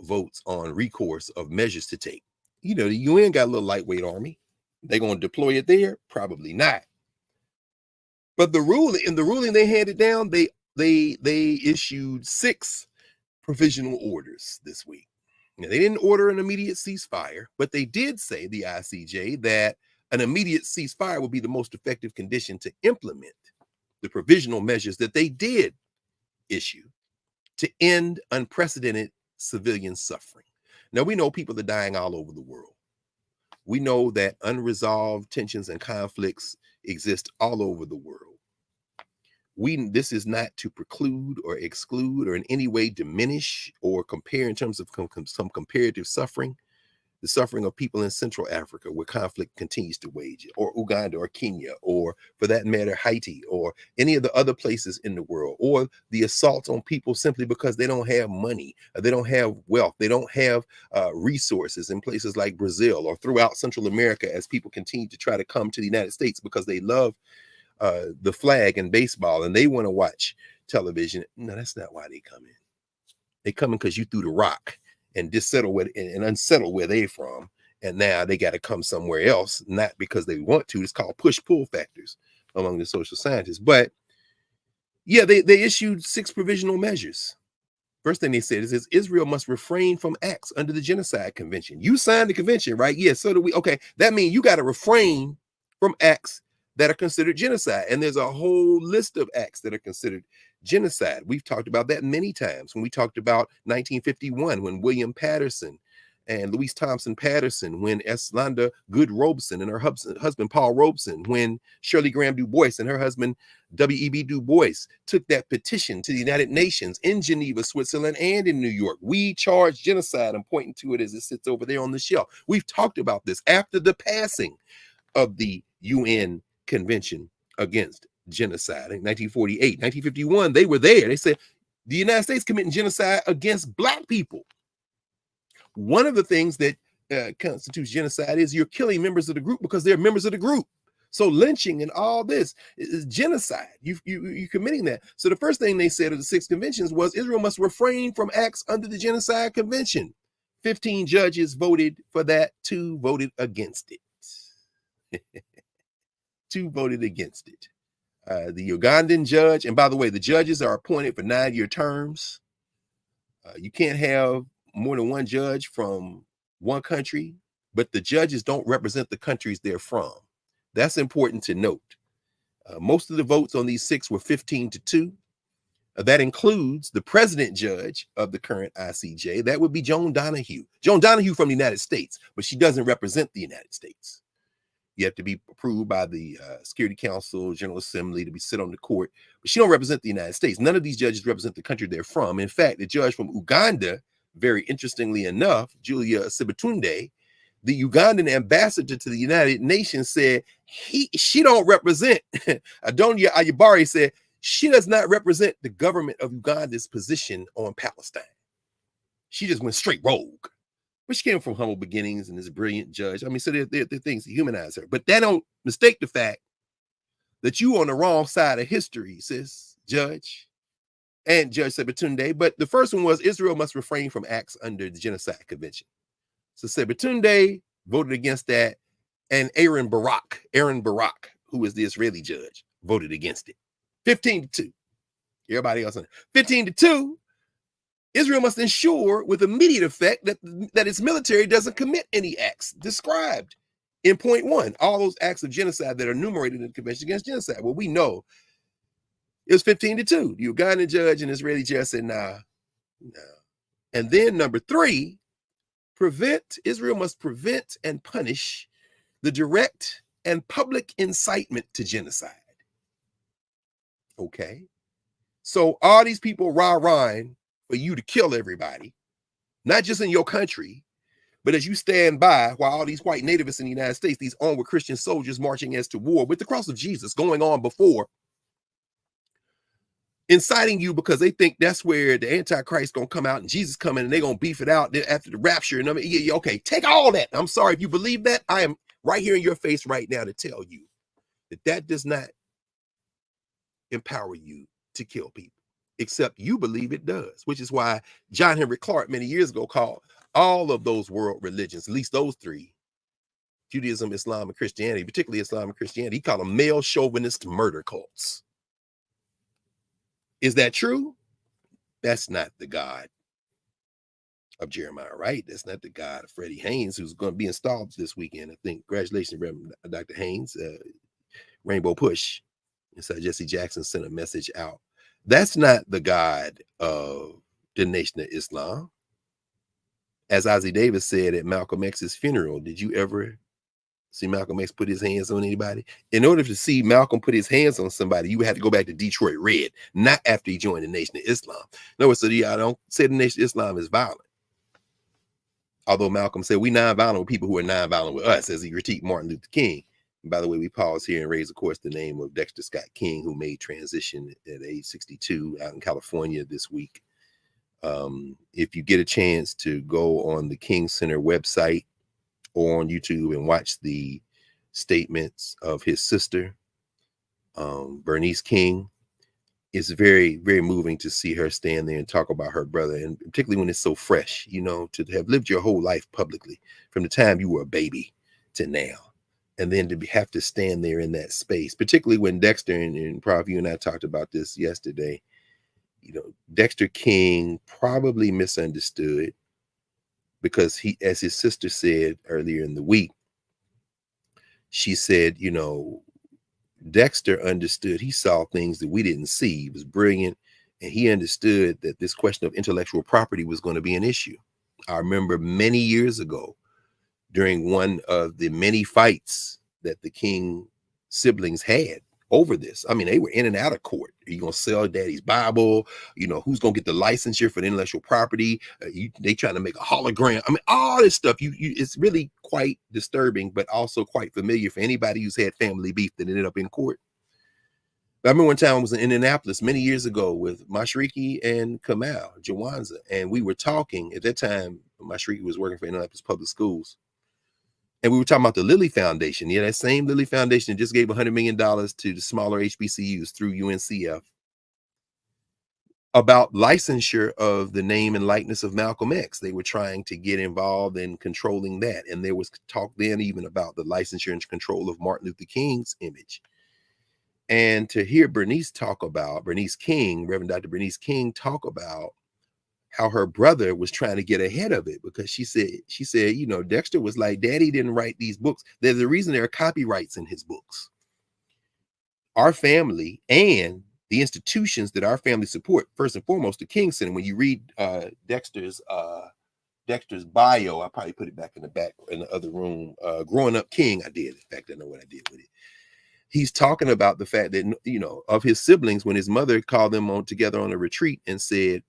votes on recourse of measures to take. The UN got a little lightweight army. They're going to deploy it there? Probably not. But the ruling they handed down, they issued 6 provisional orders this week. Now, they didn't order an immediate ceasefire, but they did say, the ICJ, that an immediate ceasefire would be the most effective condition to implement the provisional measures that they did issue to end unprecedented civilian suffering. Now, we know people are dying all over the world. We know that unresolved tensions and conflicts exist all over the world. This is not to preclude or exclude or in any way diminish or compare in terms of some comparative suffering, the suffering of people in Central Africa where conflict continues to wage, or Uganda or Kenya, or for that matter, Haiti, or any of the other places in the world, or the assaults on people simply because they don't have money, they don't have wealth, they don't have resources in places like Brazil or throughout Central America, as people continue to try to come to the United States because they love the flag and baseball and they want to watch television. No, that's not why they come in. They come in because you threw the rock and unsettle where they're from, and now they got to come somewhere else, not because they want to. It's called push-pull factors among the social scientists. But yeah, they issued 6 provisional measures. First thing they said is Israel must refrain from acts under the Genocide Convention. You signed the convention, right? Yeah, so do we. Okay, that means you got to refrain from acts that are considered genocide. And there's a whole list of acts that are considered genocide. We've talked about that many times when we talked about 1951, when William Patterson and Louise Thompson Patterson, when Eslanda Good Robeson and her husband Paul Robeson, when Shirley Graham Du Bois and her husband W.E.B. Du Bois took that petition to the United Nations in Geneva, Switzerland, and in New York. We charge genocide. I'm pointing to it as it sits over there on the shelf. We've talked about this after the passing of the UN Convention Against Genocide in 1948, 1951. They were there. They said the United States committing genocide against Black people. One of the things that constitutes genocide is you're killing members of the group because they're members of the group. So lynching and all this is genocide. You're committing that. So the first thing they said of the 6 conventions was Israel must refrain from acts under the Genocide Convention. 15 judges voted for that, 2 voted against it. 2 voted against it. The Ugandan judge, and by the way, the judges are appointed for 9-year terms. You can't have more than one judge from one country, but the judges don't represent the countries they're from. That's important to note. Most of the votes on these 6 were 15-2. That includes the president judge of the current ICJ. That would be Joan Donoghue. Joan Donoghue from the United States, but she doesn't represent the United States. You have to be approved by the Security Council, General Assembly to be sit on the court. But she don't represent the United States. None of these judges represent the country they're from. In fact, the judge from Uganda very interestingly enough, Julia Sibatunde, the Ugandan ambassador to the United Nations, said she don't represent, Adonia Ayubari said, she does not represent the government of Uganda's position on Palestine. She just went straight rogue. But she came from humble beginnings and is a brilliant judge. I mean, so there are things that humanize her. But that don't mistake the fact that you on the wrong side of history, sis, Judge, and Judge Sebatunde. But the first one was Israel must refrain from acts under the Genocide Convention. So Sebatunde voted against that, and Aaron Barak, who is the Israeli judge, voted against it. 15-2. Everybody else on it. 15-2. Israel must ensure with immediate effect that its military doesn't commit any acts described in point 1, all those acts of genocide that are enumerated in the Convention Against Genocide. Well, we know it was 15-2. The Ugandan judge and Israeli judge said, nah. And then number 3, Israel must prevent and punish the direct and public incitement to genocide. Okay. So all these people rah-rahing for you to kill everybody, not just in your country, but as you stand by while all these white nativists in the United States, these onward Christian soldiers marching as to war with the cross of Jesus going on before, inciting you because they think that's where the Antichrist gonna come out and Jesus coming and they're gonna beef it out after the rapture. And I mean, okay, take all that. I'm sorry if you believe that. I am right here in your face right now to tell you that does not empower you to kill people, except you believe it does, which is why John Henry Clark many years ago called all of those world religions, at least those 3, Judaism, Islam, and Christianity, particularly Islam and Christianity, he called them male chauvinist murder cults. Is that true? That's not the God of Jeremiah, right? That's not the God of Freddie Haynes, who's going to be installed this weekend. I think, congratulations, Reverend Dr. Haynes, Rainbow Push. And so Jesse Jackson sent a message out. That's not the God of the Nation of Islam. As Ozzie Davis said at Malcolm X's funeral, did you ever see Malcolm X put his hands on anybody? In order to see Malcolm put his hands on somebody, you had to go back to Detroit Red, not after he joined the Nation of Islam. No, so I don't say the Nation of Islam is violent. Although Malcolm said we non-violent with people who are non-violent with us, as he critiqued Martin Luther King. And by the way, we pause here and raise, of course, the name of Dexter Scott King, who made transition at age 62 out in California this week. If you get a chance to go on the King Center website or on YouTube and watch the statements of his sister, Bernice King, it's very, very moving to see her stand there and talk about her brother, and particularly when it's so fresh, you know, to have lived your whole life publicly from the time you were a baby to now, and then to have to stand there in that space, particularly when Dexter, and Prof, you and I talked about this yesterday, you know, Dexter King probably misunderstood because he, as his sister said earlier in the week, she said, you know, Dexter understood, he saw things that we didn't see. He was brilliant, and he understood that this question of intellectual property was going to be an issue. I remember many years ago, during one of the many fights that the King siblings had over this. I mean, they were in and out of court. Are you going to sell Daddy's Bible? You know, who's going to get the licensure for the intellectual property? They trying to make a hologram. I mean, all this stuff, it's really quite disturbing, but also quite familiar for anybody who's had family beef that ended up in court. I remember one time I was in Indianapolis many years ago with Mashriki and Kamal Jawanza, and we were talking. At that time, Mashriki was working for Indianapolis Public Schools. And we were talking about the Lilly Foundation. Yeah, that same Lilly Foundation just gave $100 million to the smaller HBCUs through UNCF about licensure of the name and likeness of Malcolm X. They were trying to get involved in controlling that. And there was talk then even about the licensure and control of Martin Luther King's image. And to hear Bernice King, Reverend Dr. Bernice King, talk about how her brother was trying to get ahead of it, because she said, you know, Dexter was like, Daddy didn't write these books. There's a reason there are copyrights in his books. Our family and the institutions that our family support, first and foremost, the King Center. When you read Dexter's bio, I probably put it back in the other room. Growing Up King, I did. In fact, I know what I did with it. He's talking about the fact that, you know, of his siblings, when his mother called them together on a retreat and said,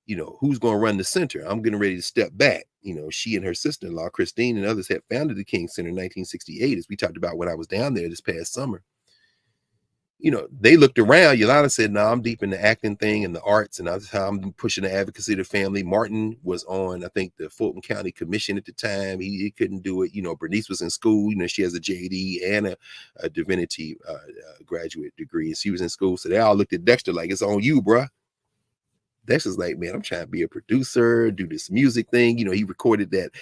who's going to run the center? I'm getting ready to step back. She and her sister-in-law, Christine, and others had founded the King Center in 1968, as we talked about when I was down there this past summer. They looked around. Yolanda said, no, I'm deep in the acting thing and the arts, and that's how I'm pushing the advocacy of the family. Martin was on, I think, the Fulton County Commission at the time. He couldn't do it. Bernice was in school. She has a JD and a divinity graduate degree, and she was in school. So they all looked at Dexter like, it's on you, bruh. Dexter's like, man, I'm trying to be a producer, do this music thing. He recorded that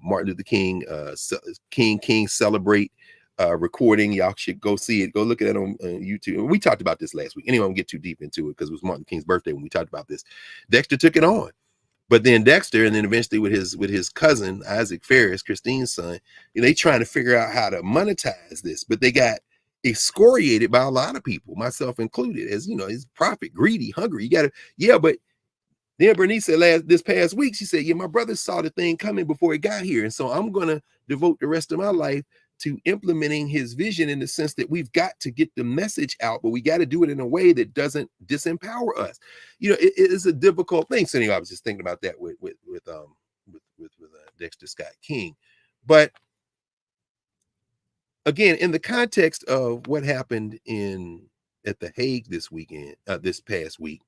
Martin Luther King, King Celebrate recording. Y'all should go see it. Go look at it on YouTube. We talked about this last week. Anyway, I won't get too deep into it because it was Martin King's birthday when we talked about this. Dexter took it on. But then Dexter, and then eventually with his cousin, Isaac Ferris, Christine's son, they trying to figure out how to monetize this, but they got excoriated by a lot of people, myself included, as he's profit greedy, hungry. You gotta, but then Bernice said this past week, she said, my brother saw the thing coming before he got here, and so I'm gonna devote the rest of my life to implementing his vision, in the sense that we've got to get the message out, but we got to do it in a way that doesn't disempower us. It is a difficult thing. So anyway, I was just thinking about that with Dexter Scott King, but again, in the context of what happened at The Hague this past week,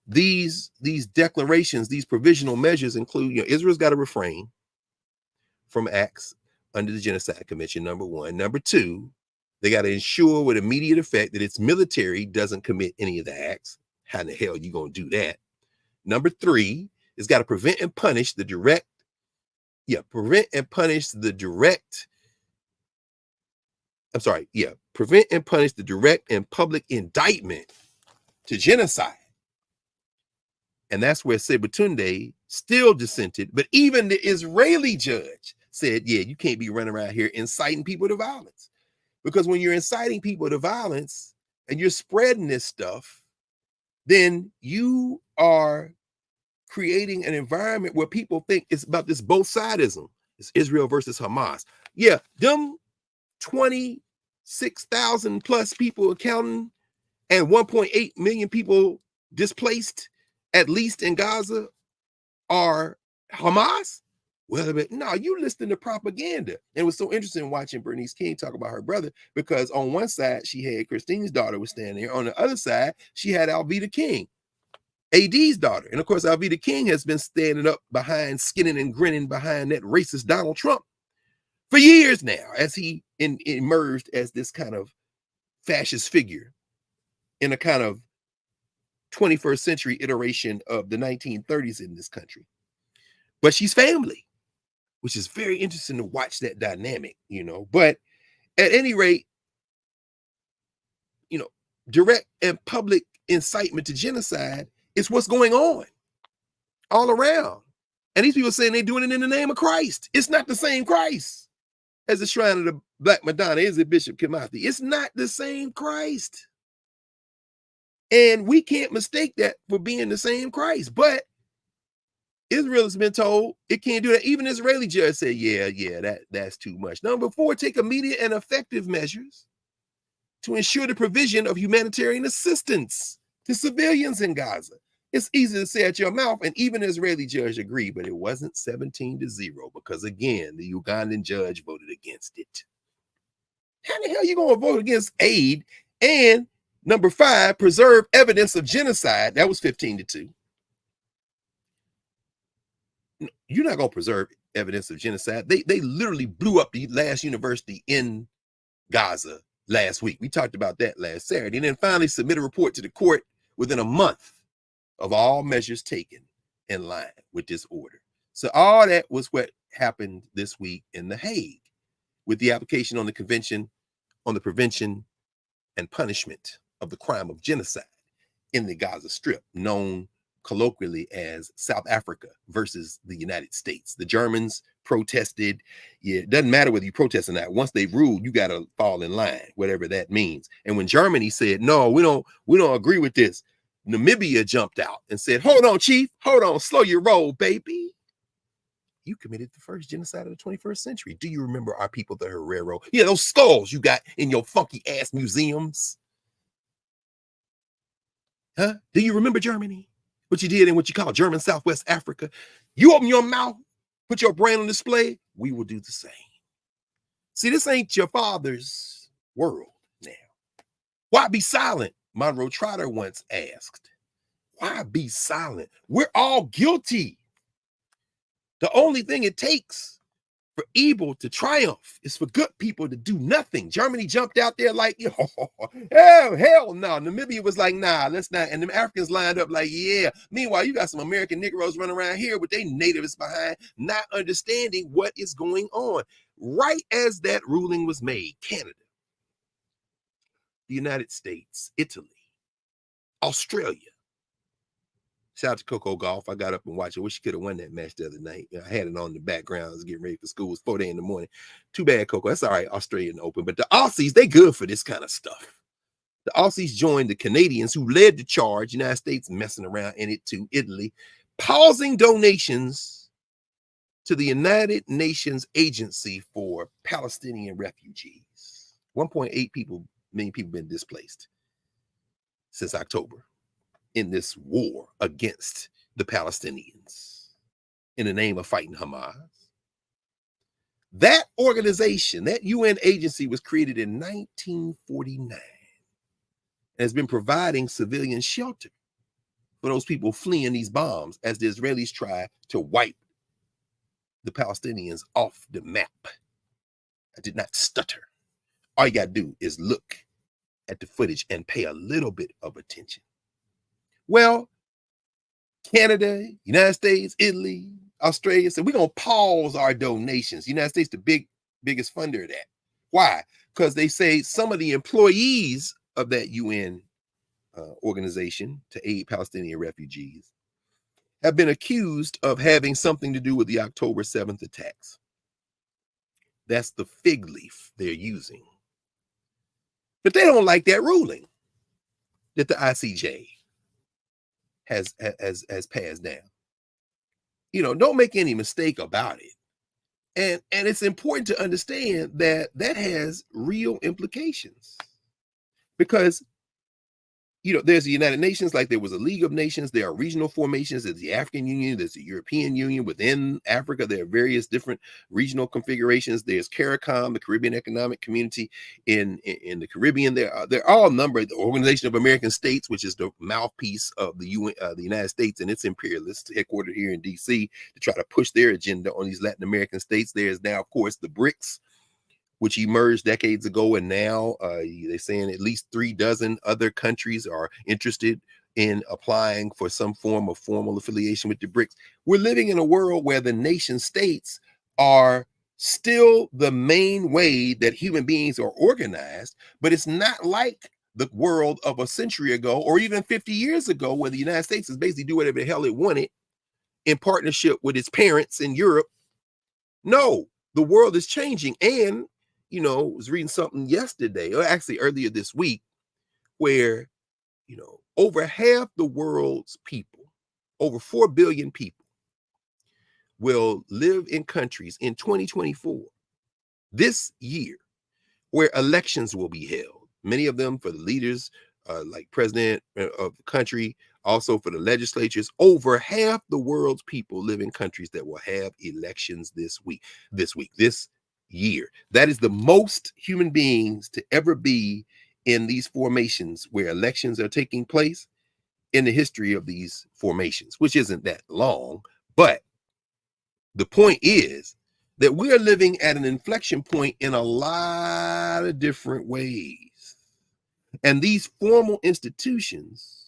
these declarations, these provisional measures include, Israel's got to refrain from acts under the Genocide Convention, number one. Number two, they got to ensure with immediate effect that its military doesn't commit any of the acts. How in the hell are you going to do that? Number three, it's got to prevent and punish the direct and public indictment to genocide. And that's where Sebatunde still dissented. But even the Israeli judge said, you can't be running around here inciting people to violence. Because when you're inciting people to violence and you're spreading this stuff, then you are creating an environment where people think it's about this both sidism. It's Israel versus Hamas. Yeah, them 26,000 plus people accounting and 1.8 million people displaced, at least in Gaza, are Hamas? Well, no, you listen to propaganda. And it was so interesting watching Bernice King talk about her brother, because on one side, she had Christine's daughter was standing there. On the other side, she had Alveda King, AD's daughter. And of course, Alveda King has been standing up behind, skinning and grinning behind that racist Donald Trump for years now, as he emerged as this kind of fascist figure in a kind of 21st century iteration of the 1930s in this country. But she's family, which is very interesting to watch that dynamic, But at any rate, direct and public incitement to genocide is what's going on all around. And these people saying they're doing it in the name of Christ. It's not the same Christ as the shrine of the Black Madonna. Is it Bishop Kimathi? It's not the same Christ. And we can't mistake that for being the same Christ. But Israel has been told it can't do that. Even Israeli judge said, that's too much. Number four, take immediate and effective measures to ensure the provision of humanitarian assistance to civilians in Gaza. It's easy to say at your mouth, and even Israeli judge agreed, but it wasn't 17-0 because, again, the Ugandan judge voted against it. How the hell are you going to vote against aid? And number five, preserve evidence of genocide. That was 15-2. You're not going to preserve evidence of genocide. They literally blew up the last university in Gaza last week. We talked about that last Saturday. And then finally submit a report to the court within a month of all measures taken in line with this order. So all that was what happened this week in The Hague with the application on the Convention on the Prevention and Punishment of the Crime of Genocide in the Gaza Strip, known colloquially as South Africa versus the United States. The Germans protested. It doesn't matter whether you protest or not. Once they've ruled, you got to fall in line, whatever that means. And when Germany said, no, we don't agree with this, Namibia jumped out and said, hold on, chief, hold on, slow your roll, baby. You committed the first genocide of the 21st century. Do you remember our people, the Herero? Yeah, those skulls you got in your funky ass museums. Huh? Do you remember Germany? what you did in what you call German Southwest Africa. You open your mouth, put your brain on display, we will do the same. See, this ain't your father's world now. Why be silent? Monroe Trotter once asked. Why be silent? We're all guilty. The only thing it takes for evil to triumph is for good people to do nothing. Germany jumped out there like, hell no. Namibia was like, nah, let's not. And the Africans lined up like, yeah. Meanwhile, you got some American Negroes running around here with their nativists behind, not understanding what is going on. Right as that ruling was made, Canada, the United States, Italy, Australia. Shout out to Coco Golf. I got up and watched it. Wish she could have won that match the other night. I had it on in the background. I was getting ready for school. It was 4 in the morning. Too bad, Coco. That's all right. Australian Open. But the Aussies, they good for this kind of stuff. The Aussies joined the Canadians who led the charge. United States messing around in it too. Italy, pausing donations to the United Nations Agency for Palestinian Refugees. 1.8 million people been displaced since October in this war against the Palestinians in the name of fighting Hamas. That organization, that UN agency, was created in 1949 and has been providing civilian shelter for those people fleeing these bombs as the Israelis try to wipe the Palestinians off the map. I did not stutter. All you got to do is look at the footage and pay a little bit of attention. Well, Canada, United States, Italy, Australia said, we're going to pause our donations. United States, the biggest funder of that. Why? Because they say some of the employees of that UN organization to aid Palestinian refugees have been accused of having something to do with the October 7th attacks. That's the fig leaf they're using. But they don't like that ruling that the ICJ has passed down. Don't make any mistake about it. And it's important to understand that has real implications, because there's the United Nations, like there was a League of Nations. There are regional formations. There's the African Union. There's the European Union. Within Africa, there are various different regional configurations. There's CARICOM, the Caribbean Economic Community in the Caribbean. There are all numbered. The Organization of American States, which is the mouthpiece of the UN, the United States and its imperialists, headquartered here in D.C. to try to push their agenda on these Latin American states. There's now, of course, the BRICS, which emerged decades ago, and now they're saying at least 36 other countries are interested in applying for some form of formal affiliation with the BRICS. We're living in a world where the nation states are still the main way that human beings are organized, but it's not like the world of a century ago or even 50 years ago, where the United States is basically do whatever the hell it wanted in partnership with its parents in Europe. No, the world is changing. And was reading something yesterday, or actually earlier this week, where, over half the world's people, over 4 billion people, will live in countries in 2024, this year, where elections will be held. Many of them for the leaders, like president of the country, also for the legislatures. Over half the world's people live in countries that will have elections this year. That is the most human beings to ever be in these formations where elections are taking place in the history of these formations, which isn't that long. But the point is that we are living at an inflection point in a lot of different ways. And these formal institutions,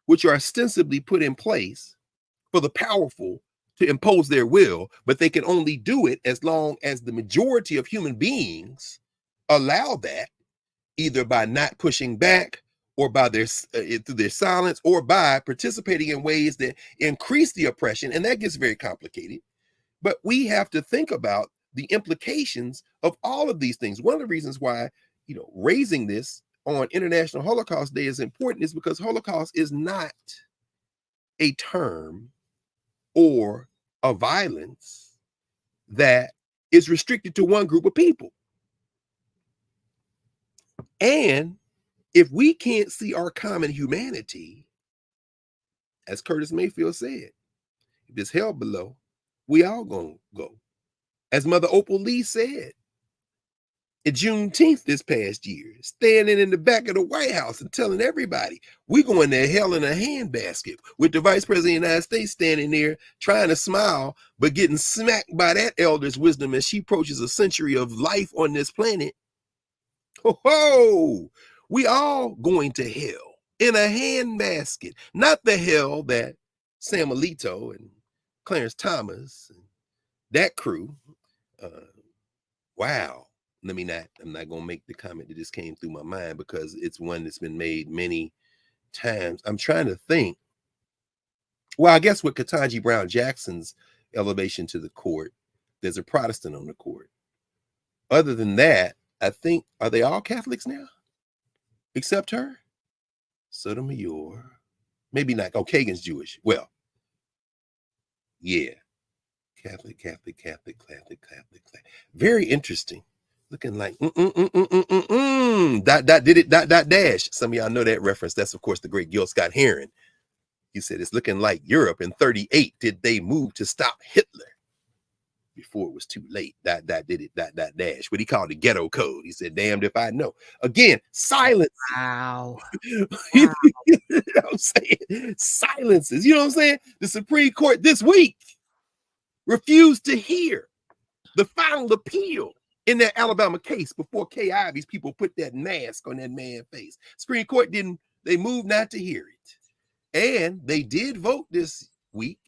which are ostensibly put in place for the powerful to impose their will, but they can only do it as long as the majority of human beings allow that, either by not pushing back, or by through their silence, or by participating in ways that increase the oppression. And that gets very complicated. But we have to think about the implications of all of these things. One of the reasons why, raising this on International Holocaust Day is important is because Holocaust is not a term or a violence that is restricted to one group of people. And if we can't see our common humanity as Curtis Mayfield said, if it's hell below, we all gonna go. As Mother Opal Lee said, at Juneteenth this past year, standing in the back of the White House and telling everybody, we're going to hell in a handbasket, with the Vice President of the United States standing there trying to smile, but getting smacked by that elder's wisdom as she approaches a century of life on this planet. Ho, we all going to hell in a handbasket, not the hell that Sam Alito and Clarence Thomas and that crew. Wow. I'm not going to make the comment that just came through my mind because it's one that's been made many times. I'm trying to think. Well, I guess with Ketanji Brown Jackson's elevation to the court, there's a Protestant on the court. Other than that, I think, are they all Catholics now? Except her? Sotomayor. Maybe not. Oh, Kagan's Jewish. Well, yeah. Catholic. Very interesting. Looking like dot dash. Some of y'all know that reference. That's of course the great Gil Scott Heron. He said it's looking like Europe in 38. Did they move to stop Hitler before it was too late? Dot dash. What he called the ghetto code. He said, damned if I know. Again, silence. Wow. You know what I'm saying? Silences. You know what I'm saying? The Supreme Court this week refused to hear the final appeal in that Alabama case before Kay Ivy's people put that mask on that man's face. Supreme Court they moved not to hear it. And they did vote this week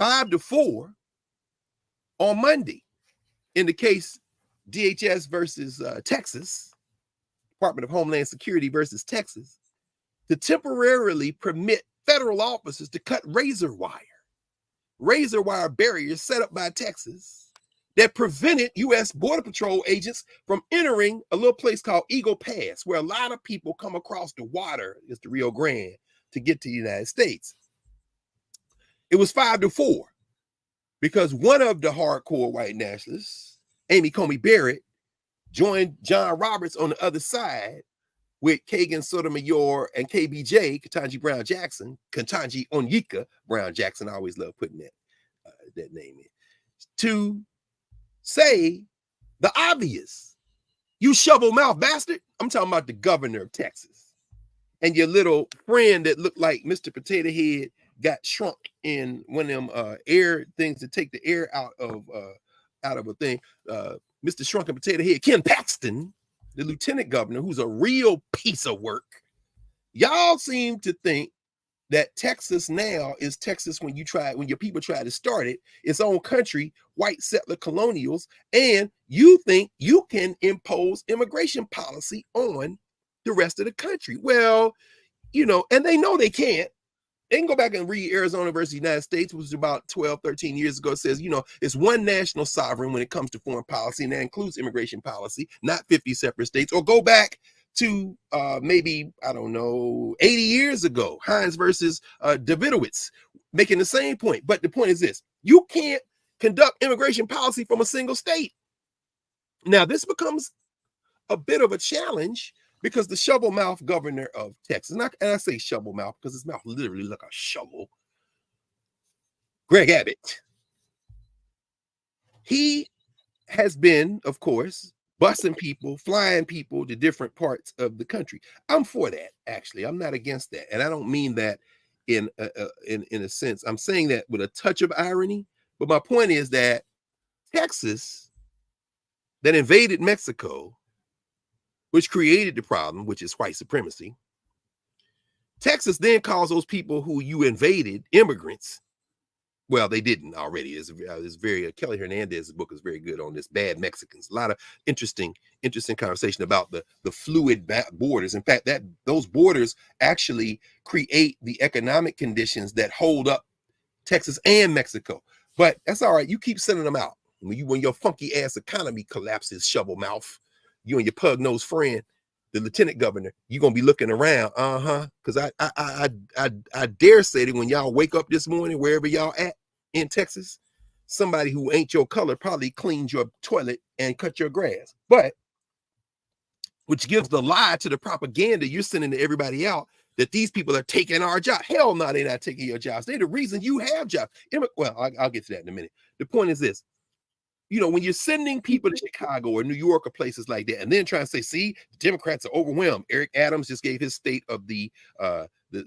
5-4 on Monday in the case DHS versus Texas, Department of Homeland Security versus Texas, to temporarily permit federal officers to cut razor wire barriers set up by Texas that prevented U.S. Border Patrol agents from entering a little place called Eagle Pass, where a lot of people come across the water, it's the Rio Grande, to get to the United States. It was 5-4 because one of the hardcore white nationalists, Amy Coney Barrett, joined John Roberts on the other side with Kagan Sotomayor and KBJ, Ketanji Brown Jackson, Ketanji Onyeka Brown Jackson. I always love putting that name in, to say the obvious. You shovel mouth bastard. I'm talking about the governor of Texas and your little friend that looked like Mr. Potato Head got shrunk in one of them air things to take the air out of a thing. Mr. Shrunken Potato Head, Ken Paxton, the lieutenant governor, who's a real piece of work. Y'all seem to think that Texas now is Texas when your people try to start its own country, white settler colonials, and you think you can impose immigration policy on the rest of the country. Well, and they know they can't. They can go back and read Arizona versus United States, which was about 12, 13 years ago. It says, it's one national sovereign when it comes to foreign policy, and that includes immigration policy, not 50 separate states. Or go back to maybe, 80 years ago, Hines versus Davidowitz, making the same point. But the point is this: you can't conduct immigration policy from a single state. Now, this becomes a bit of a challenge because the shovel mouth governor of Texas, and I say shovel mouth because his mouth literally like a shovel, Greg Abbott, he has been, of course, busing people, flying people to different parts of the country. I'm for that, actually. I'm not against that. And I don't mean that in a sense. I'm saying that with a touch of irony. But my point is that Texas, that invaded Mexico, which created the problem, which is white supremacy. Texas then calls those people who you invaded immigrants. Well, they didn't already. It's very Kelly Hernandez's book is very good on this. Bad Mexicans. A lot of interesting conversation about the fluid borders. In fact, those borders actually create the economic conditions that hold up Texas and Mexico. But that's all right. You keep sending them out. When your funky ass economy collapses, shovel mouth, you and your pug nosed friend, the lieutenant governor, you're gonna be looking around, because I dare say that when y'all wake up this morning, wherever y'all at in Texas, somebody who ain't your color probably cleaned your toilet and cut your grass. But which gives the lie to the propaganda you're sending to everybody out that these people are taking our job. Hell no, they're not taking your jobs. They're the reason you have jobs. Well, I'll get to that in a minute. The point is this. When you're sending people to Chicago or New York or places like that, and then trying to say, see, the Democrats are overwhelmed. Eric Adams just gave his state of the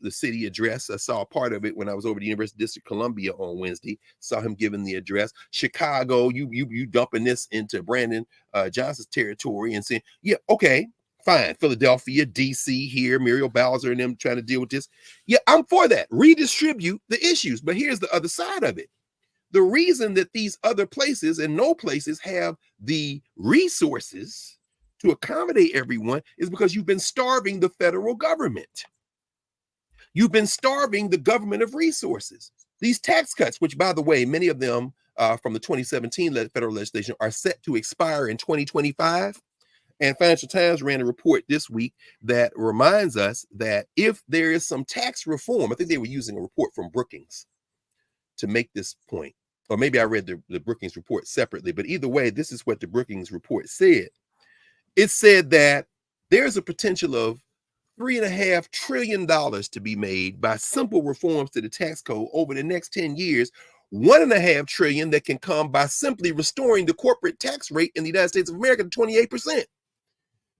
city address. I saw a part of it when I was over at the University of District of Columbia on Wednesday. Saw him giving the address. Chicago, you dumping this into Brandon Johnson's territory and saying, yeah, okay, fine. Philadelphia, DC here, Muriel Bowser and them trying to deal with this. Yeah, I'm for that. Redistribute the issues. But here's the other side of it. The reason that these other places and no places have the resources to accommodate everyone is because you've been starving the federal government. You've been starving the government of resources. These tax cuts, which, by the way, many of them from the 2017 federal legislation are set to expire in 2025. And Financial Times ran a report this week that reminds us that if there is some tax reform, I think they were using a report from Brookings to make this point, or maybe I read the Brookings report separately, but either way, this is what the Brookings report said. It said that there's a potential of $3.5 trillion to be made by simple reforms to the tax code over the next 10 years, $1.5 trillion that can come by simply restoring the corporate tax rate in the United States of America to 28%.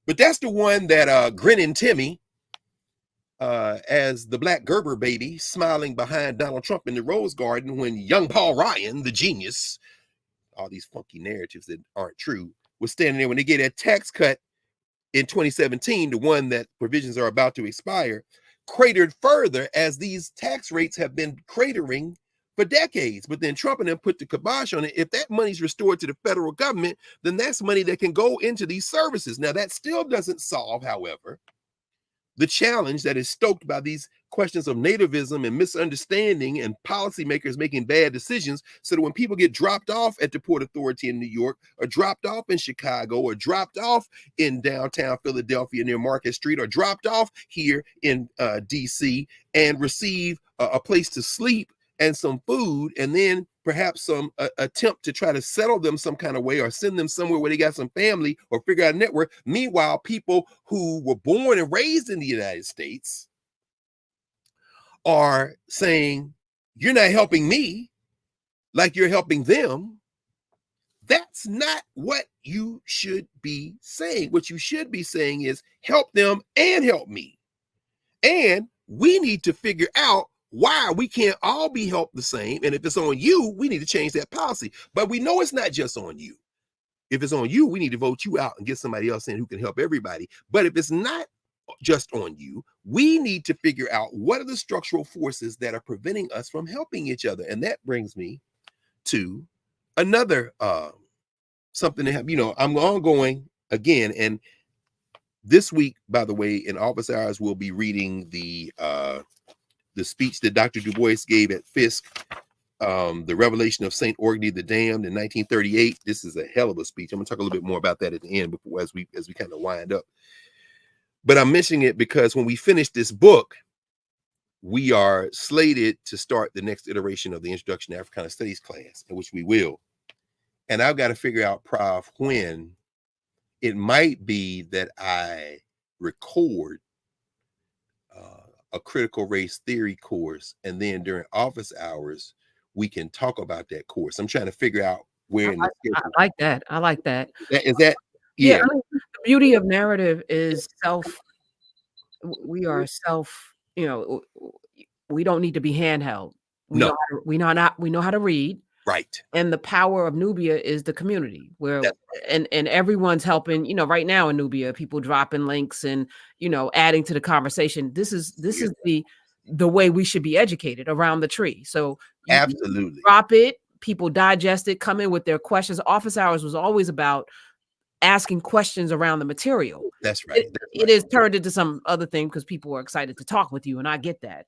But that's the one that Grinning Timmy, as the Black Gerber baby smiling behind Donald Trump in the Rose Garden when young Paul Ryan, the genius, all these funky narratives that aren't true, was standing there when they get that tax cut in 2017, the one that provisions are about to expire, cratered further as these tax rates have been cratering for decades. But then Trump and them put the kibosh on it. If that money's restored to the federal government, then that's money that can go into these services. Now, that still doesn't solve, however, the challenge that is stoked by these questions of nativism and misunderstanding and policymakers making bad decisions, so that when people get dropped off at the Port Authority in New York, or dropped off in Chicago, or dropped off in downtown Philadelphia near Market Street, or dropped off here in DC, and receive a place to sleep and some food, and then perhaps some attempt to try to settle them some kind of way, or send them somewhere where they got some family, or figure out a network. Meanwhile, people who were born and raised in the United States are saying, you're not helping me like you're helping them. That's not what you should be saying. What you should be saying is, help them and help me. And we need to figure out why we can't all be helped the same. And if it's on you, we need to change that policy. But we know it's not just on you. If it's on you, we need to vote you out and get somebody else in who can help everybody. But if it's not just on you, we need to figure out what are the structural forces that are preventing us from helping each other. And that brings me to another something to have, I'm ongoing again. And this week, by the way, in office hours, we'll be reading the speech that Dr. Du Bois gave at Fisk, the revelation of St. Orgny the Damned in 1938. This is a hell of a speech. I'm gonna talk a little bit more about that at the end before as we kind of wind up. But I'm mentioning it because when we finish this book, we are slated to start the next iteration of the Introduction to Africana Studies class, in which we will. And I've got to figure out, Prof, when it might be that I record a critical race theory course, and then during office hours we can talk about that course. I'm trying to figure out where in the schedule. I like that. I like that. Is that yeah. I mean, the beauty of narrative is we are we don't need to be handheld. We know how to read. Right. And the power of Nubia is the community where and everyone's helping, right now in Nubia, people dropping links and, adding to the conversation. This is the way we should be educated around the tree. So absolutely drop it, people digest it, come in with their questions. Office hours was always about asking questions around the material. That's right. It is turned into some other thing because people are excited to talk with you. And I get that.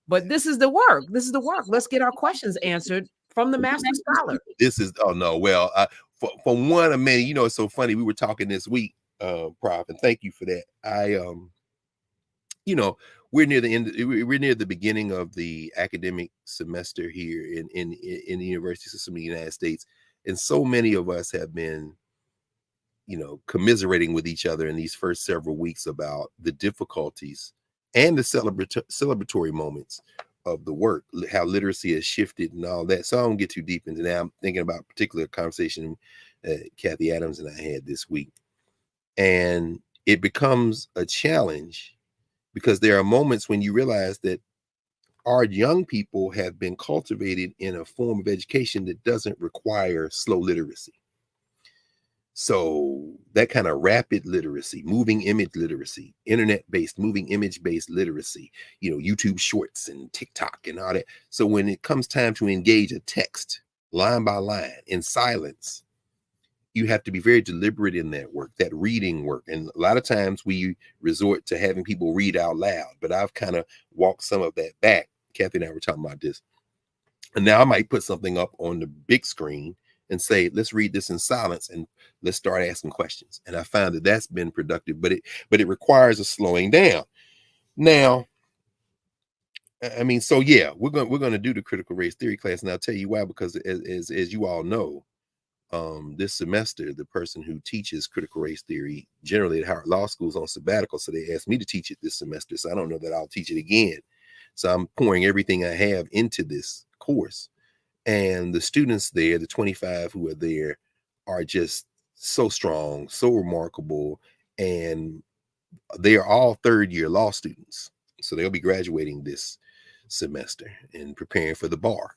But this is the work. Let's get our questions answered from the master scholar. This is, for one of many, it's so funny. We were talking this week, Prof, and thank you for that. We're near the end. We're near the beginning of the academic semester here in the university system in the United States. And so many of us have been, commiserating with each other in these first several weeks about the difficulties and the celebratory moments of the work, how literacy has shifted and all that. So I don't get too deep into that. I'm thinking about a particular conversation Kathy Adams and I had this week. And it becomes a challenge because there are moments when you realize that our young people have been cultivated in a form of education that doesn't require slow literacy. So that kind of rapid literacy, moving image literacy, internet-based, moving image-based literacy, YouTube shorts and TikTok and all that. So when it comes time to engage a text line by line in silence, you have to be very deliberate in that work, that reading work. And a lot of times we resort to having people read out loud, but I've kind of walked some of that back. Kathy and I were talking about this. And now I might put something up on the big screen and say, let's read this in silence and let's start asking questions. And I found that that's been productive, but it requires a slowing down. Now, I mean, so yeah, we're going to do the critical race theory class. And I'll tell you why, because as you all know, this semester, the person who teaches critical race theory generally at Howard Law School is on sabbatical. So they asked me to teach it this semester. So I don't know that I'll teach it again. So I'm pouring everything I have into this course. And the students there, the 25 who are there, are just so strong, so remarkable. And they are all third-year law students. So they'll be graduating this semester and preparing for the bar.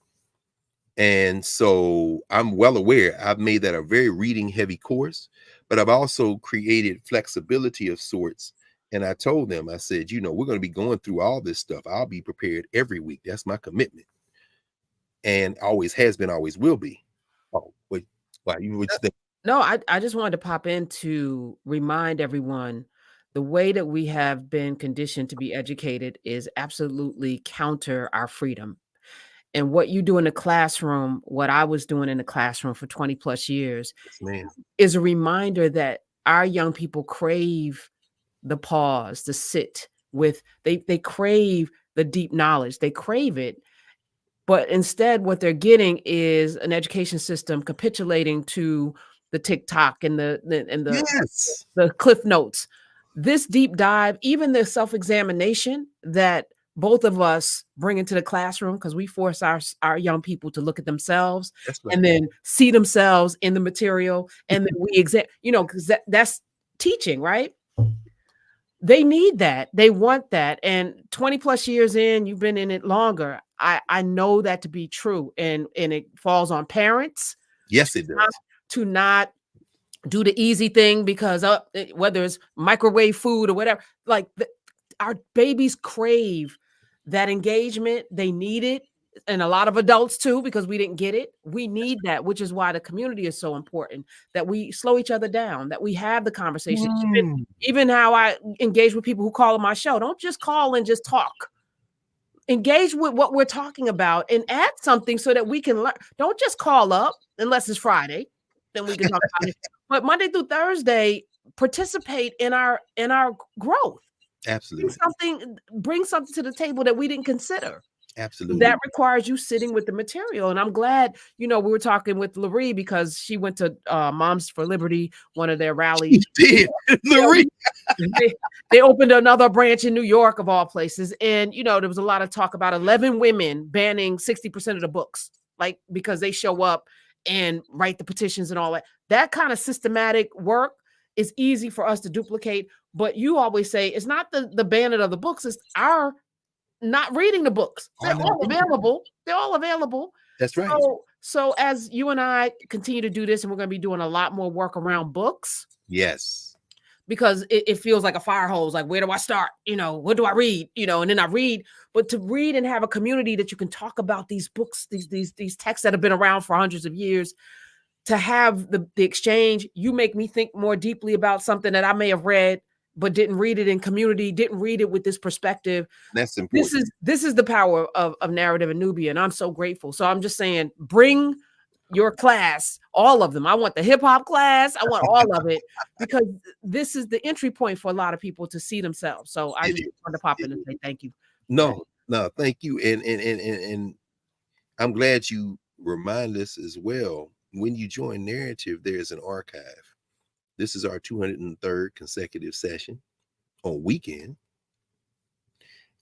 And so I'm well aware I've made that a very reading heavy course, but I've also created flexibility of sorts. And I told them, I said, we're going to be going through all this stuff. I'll be prepared every week. That's my commitment. And always has been, always will be. Oh, wait, what you think? No, I just wanted to pop in to remind everyone the way that we have been conditioned to be educated is absolutely counter our freedom. And what you do in the classroom, what I was doing in the classroom for 20 plus years, is a reminder that our young people crave the pause, to sit with, they crave the deep knowledge, they crave it. But instead, what they're getting is an education system capitulating to the TikTok and the Cliff Notes. This deep dive, even the self-examination that both of us bring into the classroom, because we force our young people to look at themselves and then see themselves in the material, and then we because that's teaching, right? They need that. They want that. And 20 plus years in, you've been in it longer. I know that to be true. And it falls on parents. Yes, it does. To not do the easy thing because whether it's microwave food or whatever, like our babies crave that engagement. They need it. And a lot of adults too, because we didn't get it. We need that, which is why the community is so important, that we slow each other down, that we have the conversation. Even how I engage with people who call on my show. Don't just call and just talk. Engage with what we're talking about and add something so that we can learn. Don't just call up unless it's Friday. Then we can talk about it. But Monday through Thursday, participate in our growth. Absolutely. Bring something to the table that we didn't consider. Absolutely. That requires you sitting with the material. And I'm glad, we were talking with Larry because she went to Moms for Liberty, one of their rallies. She did. Larry. They opened another branch in New York, of all places. And, there was a lot of talk about 11 women banning 60% of the books, like, because they show up and write the petitions and all that. That kind of systematic work is easy for us to duplicate. But you always say it's not the banning of the books, it's our not reading the books. They're all available. They're all available. That's right. So as you and I continue to do this, and we're going to be doing a lot more work around books. Yes. Because it feels like a fire hose. Like, where do I start? What do I read? And then I read. But to read and have a community that you can talk about these books, these texts that have been around for hundreds of years, to have the exchange, you make me think more deeply about something that I may have read, but didn't read it in community, didn't read it with this perspective. That's important. This is the power of Knarrative and Nubia, and I'm so grateful. So I'm just saying, bring your class, all of them. I want the hip hop class. I want all of it, because this is the entry point for a lot of people to see themselves. So I just wanted to pop in and say thank you. No, thank you. And I'm glad you remind us as well. When you join Knarrative, there's an archive. This is our 203rd consecutive session on weekend.